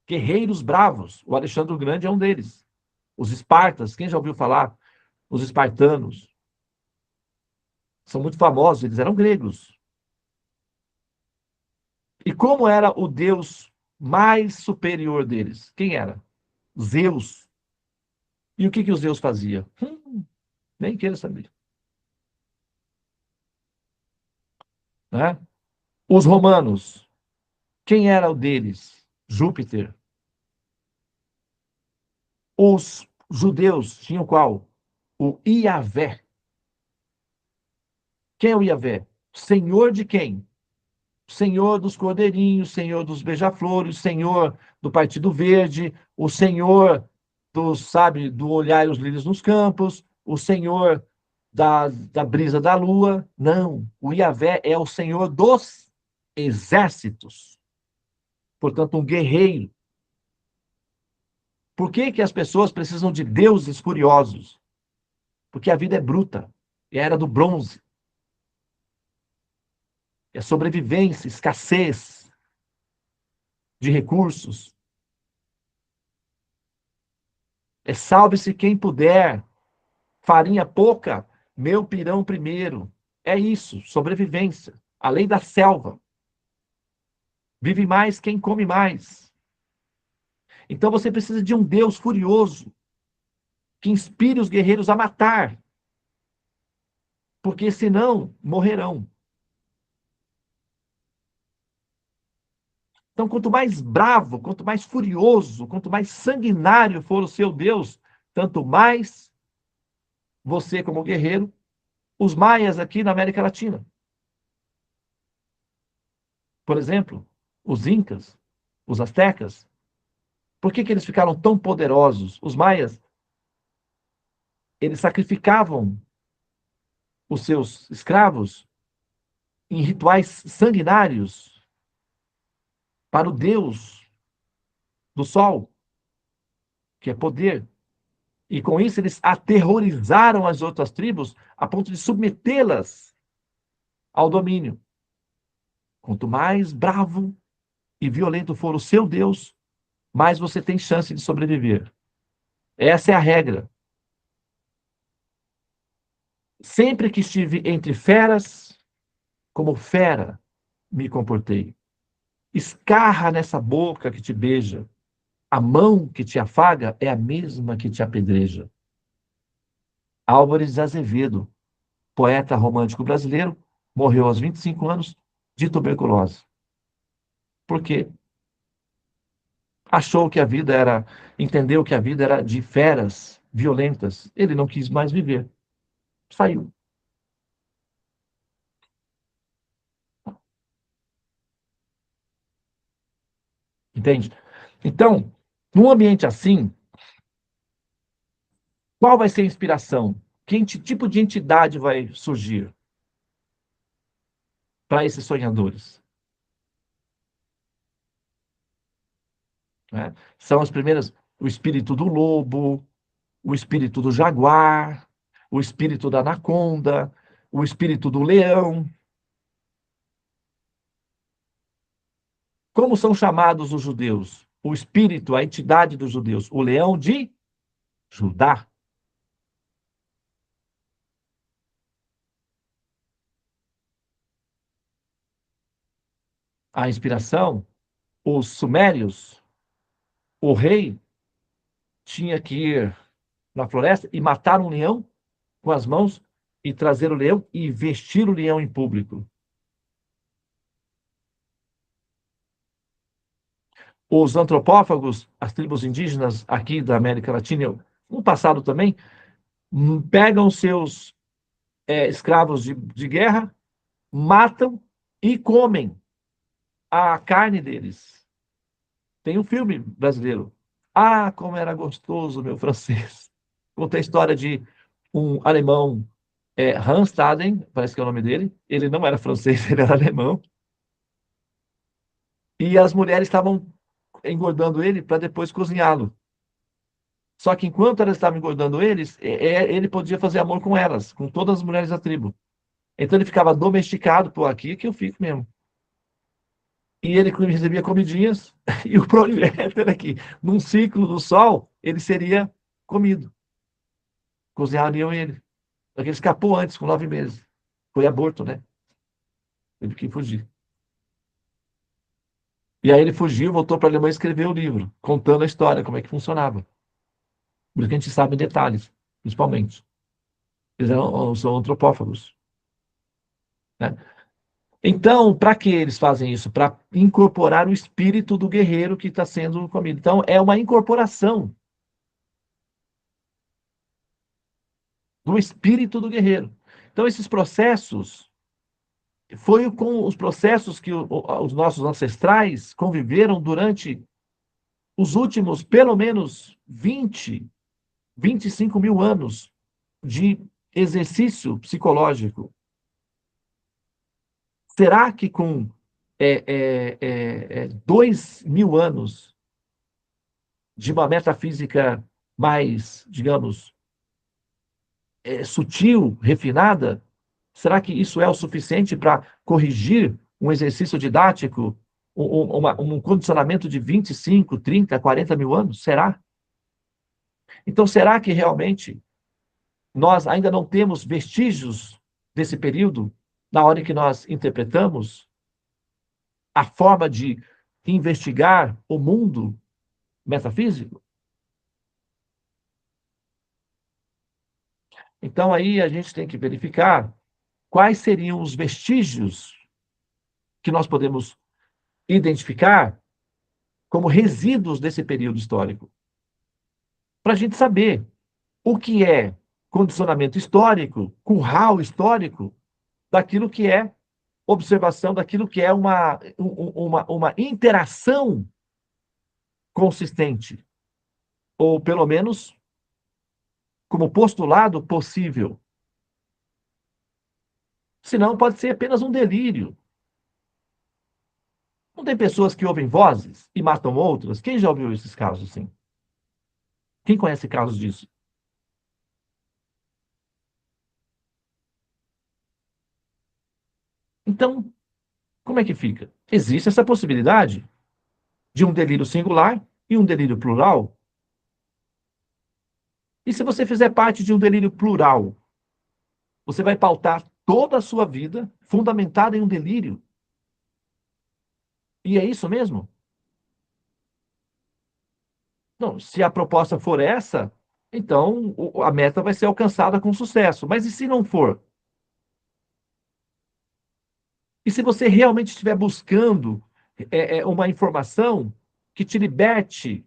guerreiros bravos. O Alexandre o Grande é um deles. Os espartas, quem já ouviu falar? Os espartanos. São muito famosos, eles eram gregos. E como era o deus mais superior deles? Quem era? Zeus. E o que o Zeus fazia? Nem queira saber. Né? Os romanos, quem era o deles? Júpiter. Os judeus tinham qual? O Iavé. Quem é o Iavé? Senhor de quem? Senhor dos cordeirinhos, Senhor dos beija-flores, Senhor do Partido Verde, o Senhor do olhar os lírios nos campos, o Senhor da brisa da lua. Não, o Iavé é o Senhor dos exércitos. Portanto, um guerreiro. Por que as pessoas precisam de deuses furiosos? Porque a vida é bruta. É a era do bronze. É sobrevivência, escassez de recursos. É salve-se quem puder. Farinha pouca, meu pirão primeiro. É isso, sobrevivência. A lei da selva. Vive mais quem come mais. Então você precisa de um Deus furioso que inspire os guerreiros a matar. Porque senão morrerão. Então, quanto mais bravo, quanto mais furioso, quanto mais sanguinário for o seu Deus, tanto mais você, como guerreiro, os maias aqui na América Latina. Por exemplo, os incas, os astecas. Por que eles ficaram tão poderosos? Os maias, eles sacrificavam os seus escravos em rituais sanguinários para o Deus do Sol, que é poder. E com isso eles aterrorizaram as outras tribos a ponto de submetê-las ao domínio. Quanto mais bravo e violento for o seu Deus, mais você tem chance de sobreviver. Essa é a regra. Sempre que estive entre feras, como fera me comportei. Escarra nessa boca que te beija. A mão que te afaga é a mesma que te apedreja. Álvares de Azevedo, poeta romântico brasileiro, morreu aos 25 anos de tuberculose. Por quê? Achou que a vida era, entendeu que a vida era de feras violentas. Ele não quis mais viver. Saiu. Entende? Então, num ambiente assim, qual vai ser a inspiração? Que tipo de entidade vai surgir para esses sonhadores? Né? São as primeiras, o espírito do lobo, o espírito do jaguar, o espírito da anaconda, o espírito do leão. Como são chamados os judeus? O espírito, a entidade dos judeus, o leão de Judá. A inspiração, os sumérios, o rei tinha que ir na floresta e matar um leão com as mãos e trazer o leão e vestir o leão em público. Os antropófagos, as tribos indígenas aqui da América Latina, no passado também, pegam seus escravos de guerra, matam e comem a carne deles. Tem um filme brasileiro. Ah, como era gostoso, meu francês. Conta a história de um alemão, Hans Staden, parece que é o nome dele. Ele não era francês, ele era alemão. E as mulheres estavam engordando ele para depois cozinhá-lo. Só que enquanto elas estavam engordando eles, ele podia fazer amor com elas, com todas as mulheres da tribo. Então ele ficava domesticado por aqui, que eu fico mesmo. E ele recebia comidinhas, e o projeto era que, num ciclo do sol, ele seria comido. Cozinhariam ele. Só que ele escapou antes, com 9 meses. Foi aborto, né? Teve que fugir. E aí ele fugiu, voltou para a Alemanha e escreveu o livro, contando a história, como é que funcionava. Por isso que a gente sabe em detalhes, principalmente. Eles são antropófagos. Né? Então, para que eles fazem isso? Para incorporar o espírito do guerreiro que está sendo comido. Então, é uma incorporação do espírito do guerreiro. Então, esses processos, foi com os processos que os nossos ancestrais conviveram durante os últimos, pelo menos, 25 mil anos de exercício psicológico. Será que com 2.000 anos de uma metafísica mais, digamos, sutil, refinada, será que isso é o suficiente para corrigir um exercício didático, um condicionamento de 25, 30, 40 mil anos? Será? Então, será que realmente nós ainda não temos vestígios desse período na hora em que nós interpretamos a forma de investigar o mundo metafísico? Então, aí a gente tem que verificar quais seriam os vestígios que nós podemos identificar como resíduos desse período histórico. Para a gente saber o que é condicionamento histórico, curral histórico, daquilo que é observação, daquilo que é uma interação consistente, ou pelo menos como postulado possível. Senão pode ser apenas um delírio. Não tem pessoas que ouvem vozes e matam outras? Quem já ouviu esses casos assim? Quem conhece casos disso? Então, como é que fica? Existe essa possibilidade de um delírio singular e um delírio plural? E se você fizer parte de um delírio plural, você vai pautar toda a sua vida fundamentada em um delírio? E é isso mesmo? Não, se a proposta for essa, então a meta vai ser alcançada com sucesso. Mas e se não for? E se você realmente estiver buscando uma informação que te liberte,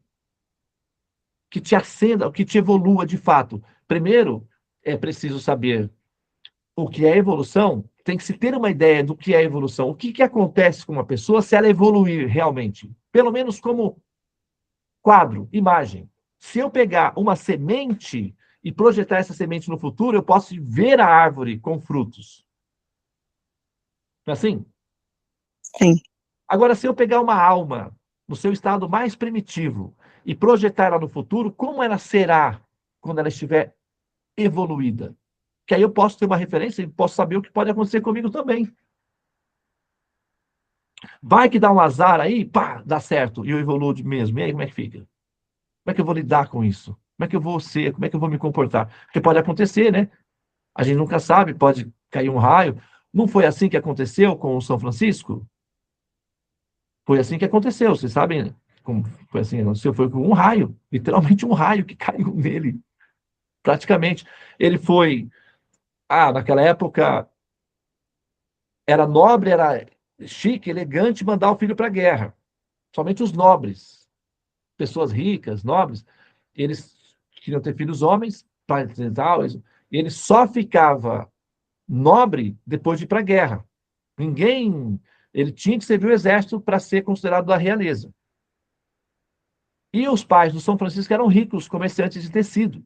que te acenda, que te evolua de fato, primeiro é preciso saber o que é evolução, tem que se ter uma ideia do que é evolução. O que acontece com uma pessoa se ela evoluir realmente? Pelo menos como quadro, imagem. Se eu pegar uma semente e projetar essa semente no futuro, eu posso ver a árvore com frutos. Não é assim? Sim. Agora, se eu pegar uma alma no seu estado mais primitivo e projetar ela no futuro, como ela será quando ela estiver evoluída? Que aí eu posso ter uma referência e posso saber o que pode acontecer comigo também. Vai que dá um azar aí, pá, dá certo, e eu evoluo mesmo. E aí, como é que fica? Como é que eu vou lidar com isso? Como é que eu vou ser? Como é que eu vou me comportar? Porque pode acontecer, né? A gente nunca sabe, pode cair um raio. Não foi assim que aconteceu com o São Francisco? Foi assim que aconteceu, vocês sabem, né? Como foi assim que aconteceu? Foi com um raio, literalmente um raio que caiu nele, praticamente. Ele foi, naquela época, era nobre, era chique, elegante mandar o filho para a guerra. Somente os nobres, pessoas ricas, nobres, eles queriam ter filhos homens, e ele só ficava nobre depois de ir para a guerra. Ninguém, ele tinha que servir o exército para ser considerado da realeza. E os pais do São Francisco eram ricos, comerciantes de tecido.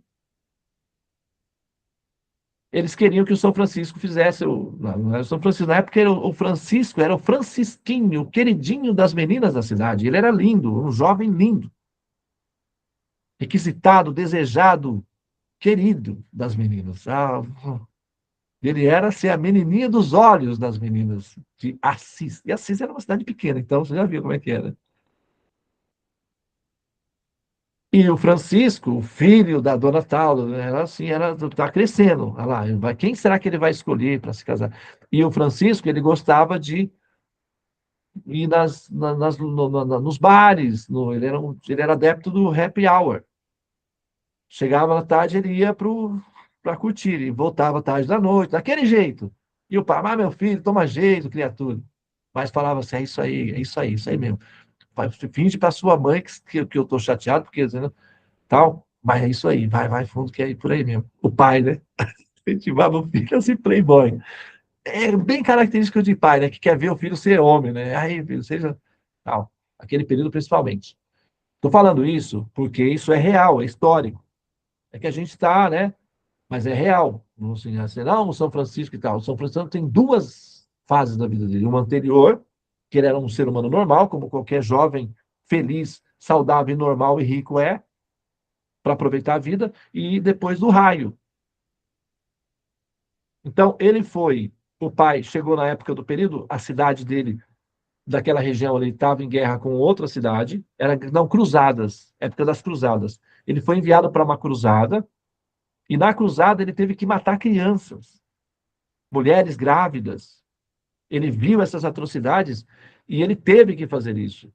Eles queriam que o São Francisco fizesse não era o São Francisco, na época o Francisco era o Francisquinho, o queridinho das meninas da cidade. Ele era lindo, um jovem lindo, requisitado, desejado, querido das meninas. Ele era assim, a menininha dos olhos das meninas de Assis. E Assis era uma cidade pequena, então você já viu como é que era. E o Francisco, o filho da dona Taula, era assim, tá crescendo. Olha lá, quem será que ele vai escolher para se casar? E o Francisco, ele gostava de ir nos bares, ele era adepto do happy hour. Chegava na tarde, ele ia para curtir, e voltava tarde da noite, daquele jeito. E o pai, meu filho, toma jeito, criatura. Mas falava assim, é isso aí mesmo. Finge para sua mãe que eu estou chateado, porque tal, mas é isso aí, vai fundo, que é por aí mesmo. O pai, né? Incentivava o filho a ser playboy. É bem característico de pai, né? Que quer ver o filho ser homem, né? Aí, filho, seja. Tal. Aquele período principalmente. Estou falando isso porque isso é real, é histórico. É que a gente está, né? Mas é real. Não se não, o São Francisco e tal. O São Francisco tem duas fases da vida dele. Uma anterior, que ele era um ser humano normal, como qualquer jovem feliz, saudável, normal e rico é, para aproveitar a vida, e depois do raio. Então, o pai chegou na época do período, a cidade dele, daquela região, ele estava em guerra com outra cidade, não, cruzadas, época das cruzadas. Ele foi enviado para uma cruzada, e na cruzada ele teve que matar crianças, mulheres grávidas. Ele viu essas atrocidades e ele teve que fazer isso.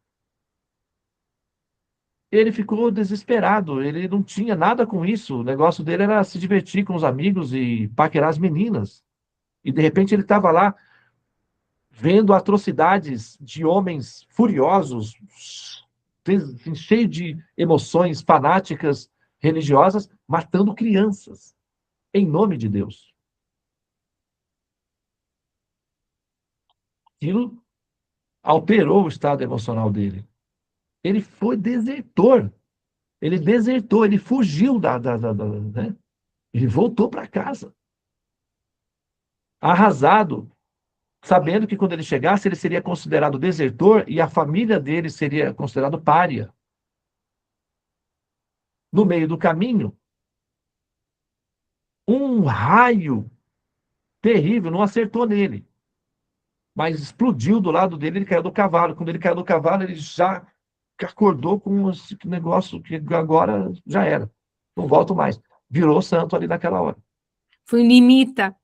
Ele ficou desesperado, ele não tinha nada com isso. O negócio dele era se divertir com os amigos e paquerar as meninas. E de repente ele estava lá vendo atrocidades de homens furiosos, cheio de emoções fanáticas religiosas, matando crianças, em nome de Deus. Aquilo alterou o estado emocional dele. Ele foi desertor. Ele desertou, ele fugiu né? Ele voltou para casa, arrasado, sabendo que quando ele chegasse, ele seria considerado desertor e a família dele seria considerado pária. No meio do caminho, um raio terrível não acertou nele, mas explodiu do lado dele, ele caiu do cavalo. Quando ele caiu do cavalo, ele já acordou com esse negócio que agora já era. Não volto mais. Virou santo ali naquela hora. Foi um limita.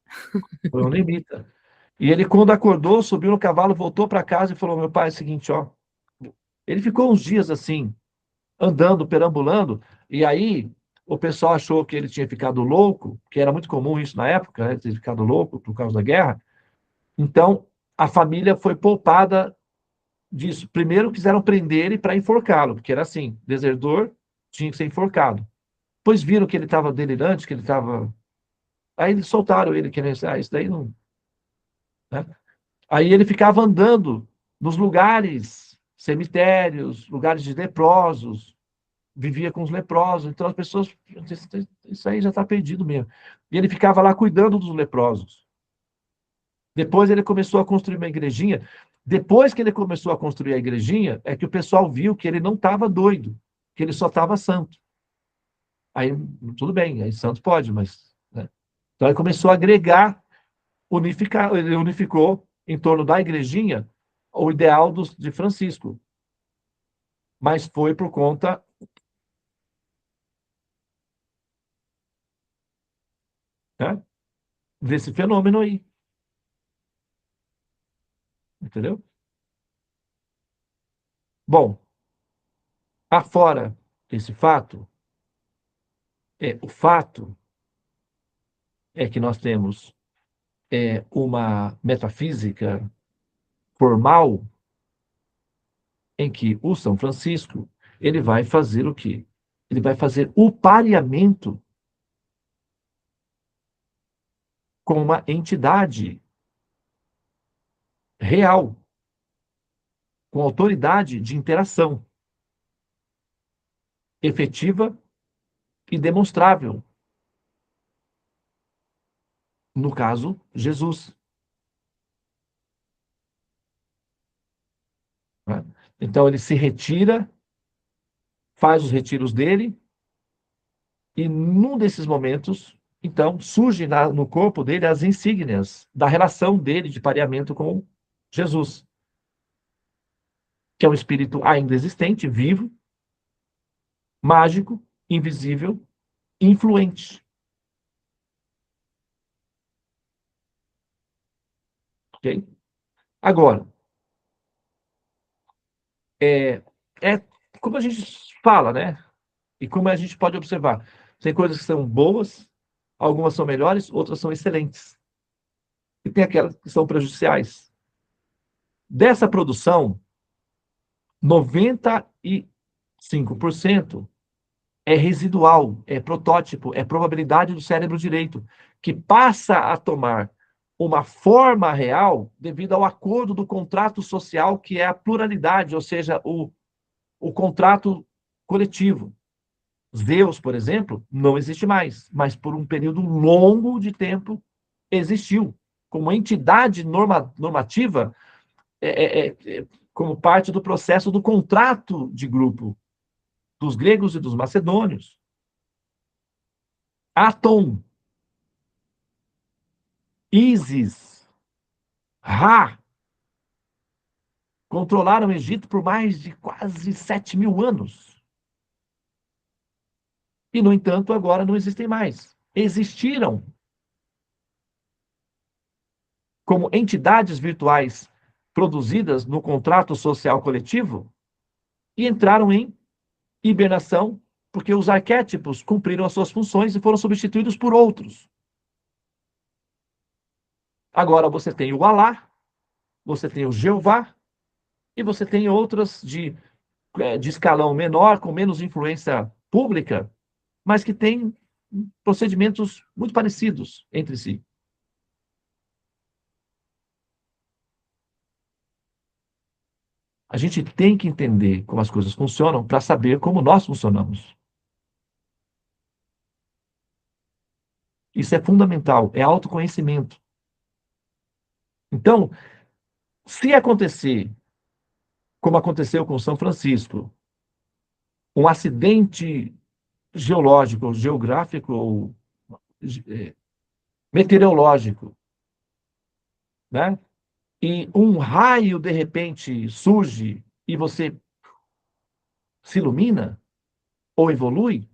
Foi um limita. E ele, quando acordou, subiu no cavalo, voltou para casa e falou: meu pai, é o seguinte, ó. Ele ficou uns dias assim, andando, perambulando, e aí o pessoal achou que ele tinha ficado louco, que era muito comum isso na época, né, ter ficado louco por causa da guerra. Então, a família foi poupada disso. Primeiro quiseram prender ele para enforcá-lo, porque era assim, desertor tinha que ser enforcado. Depois viram que ele estava delirante, que ele estava... Aí eles soltaram ele, querendo dizer, isso daí não... Né? Aí ele ficava andando nos lugares, cemitérios, lugares de leprosos, vivia com os leprosos, então as pessoas, isso aí já está perdido mesmo. E ele ficava lá cuidando dos leprosos. Depois ele começou a construir uma igrejinha. Depois que ele começou a construir a igrejinha, é que o pessoal viu que ele não estava doido, que ele só estava santo. Aí, tudo bem, aí santo pode, mas... Né? Então ele começou a agregar, ele unificou em torno da igrejinha o ideal de Francisco. Mas foi por conta... Né, desse fenômeno aí. Entendeu? Bom, afora esse fato, o fato é que nós temos uma metafísica formal em que o São Francisco ele vai fazer o quê? Ele vai fazer o pareamento com uma entidade real, com autoridade de interação efetiva e demonstrável. No caso, Jesus. Né? Então, ele se retira, faz os retiros dele, e num desses momentos, então, surge no corpo dele as insígnias da relação dele de pareamento com Jesus, que é um espírito ainda existente, vivo, mágico, invisível, influente. Ok? Agora, é como a gente fala, né? E como a gente pode observar. Tem coisas que são boas, algumas são melhores, outras são excelentes. E tem aquelas que são prejudiciais. Dessa produção, 95% é residual, é protótipo, é probabilidade do cérebro direito, que passa a tomar uma forma real devido ao acordo do contrato social, que é a pluralidade, ou seja, o contrato coletivo. Zeus, por exemplo, não existe mais, mas por um período longo de tempo existiu, como entidade normativa, como parte do processo do contrato de grupo dos gregos e dos macedônios. Atom, Ísis, Ra, controlaram o Egito por mais de quase 7.000 anos. E, no entanto, agora não existem mais. Existiram como entidades virtuais produzidas no contrato social coletivo e entraram em hibernação porque os arquétipos cumpriram as suas funções e foram substituídos por outros. Agora você tem o Alá, você tem o Jeová, e você tem outras de escalão menor, com menos influência pública, mas que têm procedimentos muito parecidos entre si. A gente tem que entender como as coisas funcionam para saber como nós funcionamos. Isso é fundamental, é autoconhecimento. Então, se acontecer, como aconteceu com São Francisco, um acidente geológico, ou geográfico, ou meteorológico, né? E um raio, de repente, surge e você se ilumina ou evolui,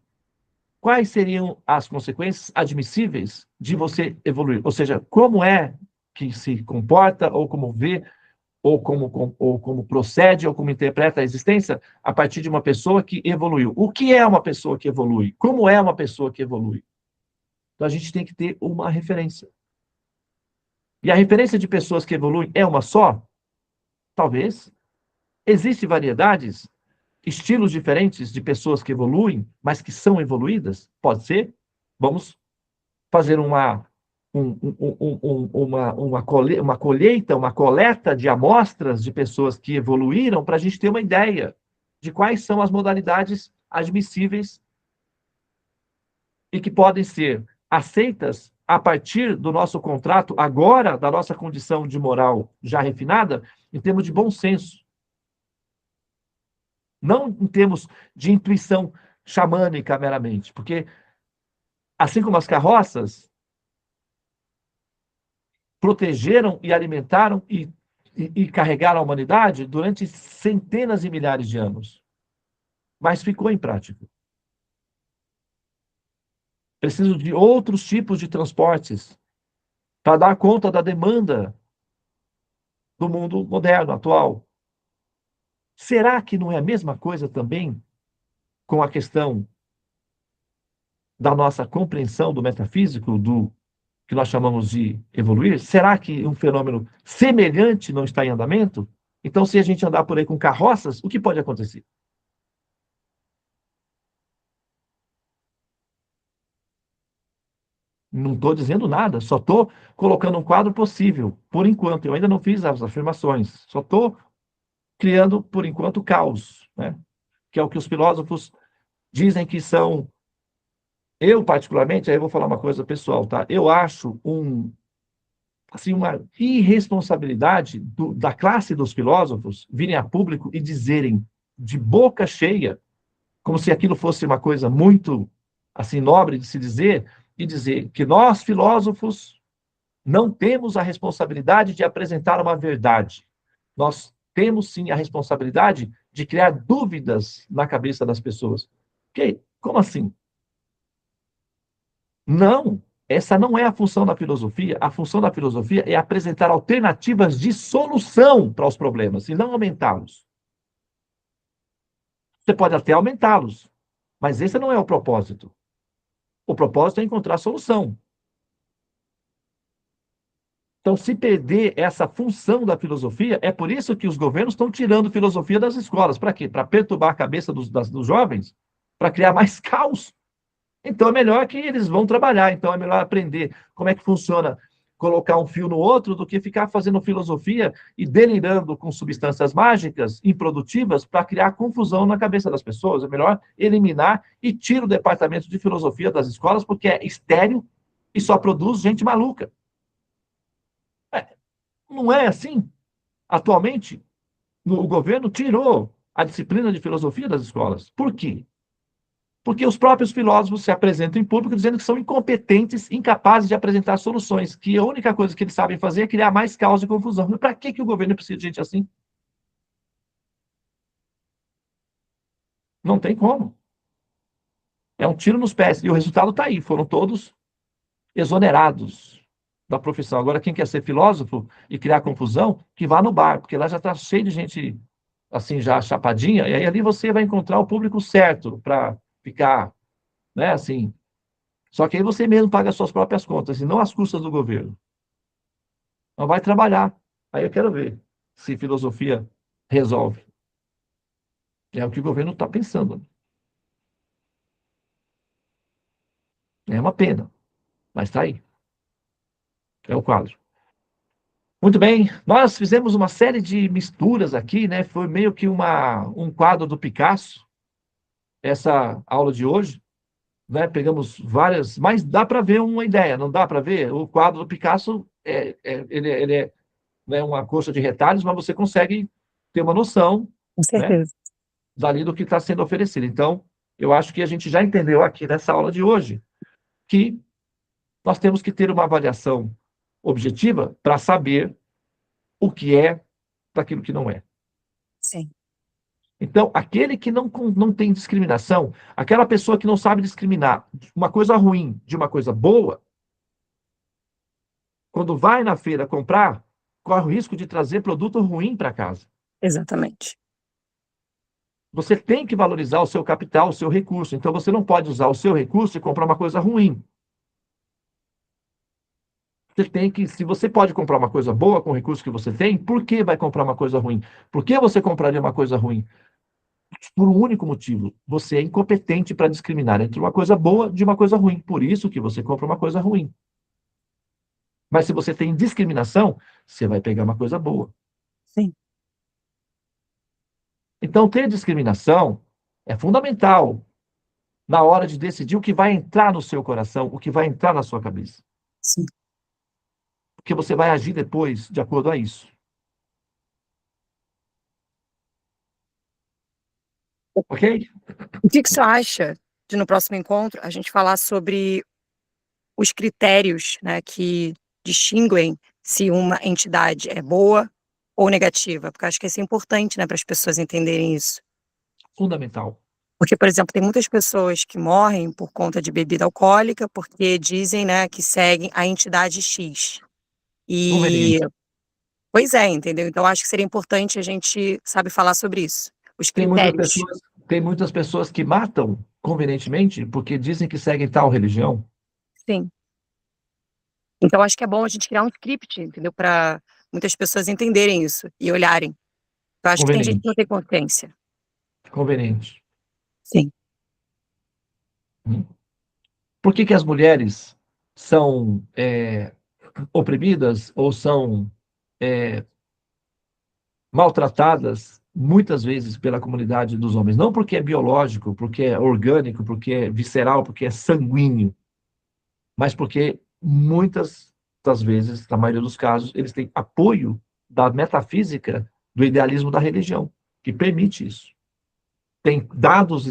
quais seriam as consequências admissíveis de você evoluir? Ou seja, como é que se comporta, ou como vê, ou como procede, ou como interpreta a existência a partir de uma pessoa que evoluiu. O que é uma pessoa que evolui? Como é uma pessoa que evolui? Então, a gente tem que ter uma referência. E a referência de pessoas que evoluem é uma só? Talvez. Existem variedades, estilos diferentes de pessoas que evoluem, mas que são evoluídas? Pode ser. Vamos fazer uma colheita, uma coleta de amostras de pessoas que evoluíram para a gente ter uma ideia de quais são as modalidades admissíveis e que podem ser aceitas a partir do nosso contrato, agora, da nossa condição de moral já refinada, em termos de bom senso. Não em termos de intuição xamânica meramente, porque, assim como as carroças, protegeram e alimentaram e carregaram a humanidade durante centenas e milhares de anos. Mas ficou imprático. Preciso de outros tipos de transportes para dar conta da demanda do mundo moderno, atual. Será que não é a mesma coisa também com a questão da nossa compreensão do metafísico, do que nós chamamos de evoluir? Será que um fenômeno semelhante não está em andamento? Então, se a gente andar por aí com carroças, o que pode acontecer? Não estou dizendo nada, só estou colocando um quadro possível, por enquanto. Eu ainda não fiz as afirmações, só estou criando, por enquanto, caos, né? Que é o que os filósofos dizem que são. Eu, particularmente, aí eu vou falar uma coisa pessoal, tá? Eu acho assim, uma irresponsabilidade da classe dos filósofos virem a público e dizerem de boca cheia, como se aquilo fosse uma coisa muito assim nobre de se dizer, e dizer que nós, filósofos, não temos a responsabilidade de apresentar uma verdade. Nós temos, sim, a responsabilidade de criar dúvidas na cabeça das pessoas. Ok? Como assim? Não, essa não é a função da filosofia. A função da filosofia é apresentar alternativas de solução para os problemas, e não aumentá-los. Você pode até aumentá-los, mas esse não é o propósito. O propósito é encontrar solução. Então, se perder essa função da filosofia, é por isso que os governos estão tirando filosofia das escolas. Para quê? Para perturbar a cabeça dos jovens? Para criar mais caos? Então, é melhor que eles vão trabalhar. Então, é melhor aprender como é que funciona colocar um fio no outro do que ficar fazendo filosofia e delirando com substâncias mágicas improdutivas para criar confusão na cabeça das pessoas. É melhor eliminar e tirar o departamento de filosofia das escolas, porque é estéril e só produz gente maluca. Não é assim? Atualmente, o governo tirou a disciplina de filosofia das escolas. Por quê? Porque os próprios filósofos se apresentam em público dizendo que são incompetentes, incapazes de apresentar soluções, que a única coisa que eles sabem fazer é criar mais caos e confusão. Mas para que o governo precisa de gente assim? Não tem como. É um tiro nos pés. E o resultado está aí. Foram todos exonerados da profissão. Agora, quem quer ser filósofo e criar confusão, que vá no bar, porque lá já está cheio de gente assim, já chapadinha, e aí ali você vai encontrar o público certo para ficar, né, assim. Só que aí você mesmo paga as suas próprias contas, e não as custas do governo. Não vai trabalhar. Aí eu quero ver se filosofia resolve. É o que o governo está pensando. É uma pena, mas está aí. É o quadro. Muito bem, nós fizemos uma série de misturas aqui, né? Foi meio que um quadro do Picasso, essa aula de hoje, né? Pegamos várias, mas dá para ver uma ideia, não dá para ver? O quadro do Picasso, ele é, né, uma coxa de retalhos, mas você consegue ter uma noção, Com né, certeza. dali do que está sendo oferecido. Então, eu acho que a gente já entendeu aqui nessa aula de hoje que nós temos que ter uma avaliação objetiva para saber o que é daquilo que não é. Sim. Então, aquele que não tem discriminação, aquela pessoa que não sabe discriminar uma coisa ruim de uma coisa boa, quando vai na feira comprar, corre o risco de trazer produto ruim para casa. Exatamente. Você tem que valorizar o seu capital, o seu recurso. Então, você não pode usar o seu recurso e comprar uma coisa ruim. você tem que, se você pode comprar uma coisa boa com o recurso que você tem, por que vai comprar uma coisa ruim? Por que você compraria uma coisa ruim? Por um único motivo: você é incompetente para discriminar entre uma coisa boa de uma coisa ruim. Por isso que você compra uma coisa ruim. Mas se você tem discriminação, você vai pegar uma coisa boa. Sim. Então, ter discriminação é fundamental na hora de decidir o que vai entrar no seu coração, o que vai entrar na sua cabeça. Sim. Porque você vai agir depois de acordo a isso. Ok? O que você acha de, no próximo encontro, a gente falar sobre os critérios, né, que distinguem se uma entidade é boa ou negativa? Porque eu acho que isso é importante, né, para as pessoas entenderem isso. Fundamental. Porque, por exemplo, tem muitas pessoas que morrem por conta de bebida alcoólica porque dizem, né, que seguem a entidade X. E, Conveniente. pois é, entendeu? Então, acho que seria importante a gente, sabe, falar sobre isso. Os Tem muitas critérios. pessoas, tem muitas pessoas que matam convenientemente porque dizem que seguem tal religião. Sim. Então, acho que é bom a gente criar um script, entendeu? Para muitas pessoas entenderem isso e olharem. Eu acho que tem gente que Conveniente. não tem consciência. Conveniente. Sim. Por que as mulheres são oprimidas ou são maltratadas muitas vezes pela comunidade dos homens? Não porque é biológico, porque é orgânico, porque é visceral, porque é sanguíneo, mas porque muitas das vezes, na maioria dos casos, eles têm apoio da metafísica, do idealismo da religião, que permite isso. Tem dados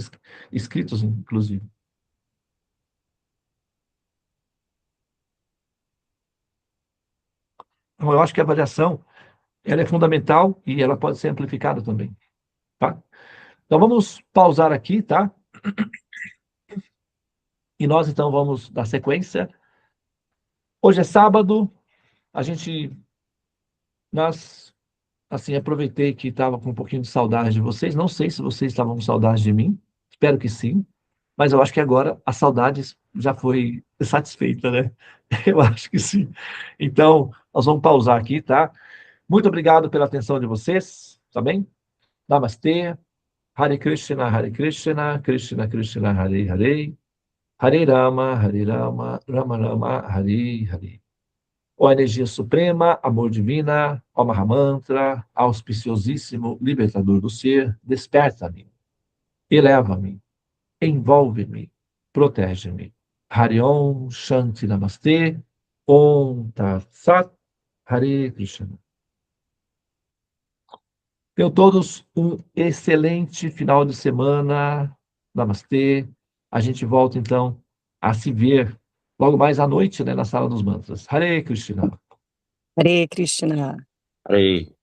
escritos, inclusive. Então, eu acho que a avaliação ela é fundamental e ela pode ser amplificada também, tá? Então, vamos pausar aqui, tá? E nós, então, vamos dar sequência. Hoje é sábado, nós, assim, aproveitei que estava com um pouquinho de saudade de vocês. Não sei se vocês estavam com saudade de mim, espero que sim, mas eu acho que agora a saudade já foi satisfeita, né? Eu acho que sim. Então, nós vamos pausar aqui, tá? Muito obrigado pela atenção de vocês, tá bem? Namastê, Hare Krishna, Krishna Krishna, Hare Hare, Hare Rama, Rama Rama, Hare Hare. Ó energia suprema, amor divina, ó Mahamantra, auspiciosíssimo, libertador do ser, desperta-me, eleva-me, envolve-me, protege-me. Hare Om, Shanti Namastê, Om Tat Sat, Hare Krishna. Tenham todos um excelente final de semana. Namastê. A gente volta, então, a se ver logo mais à noite, né, na Sala dos Mantras. Hare Krishna. Hare Krishna. Hare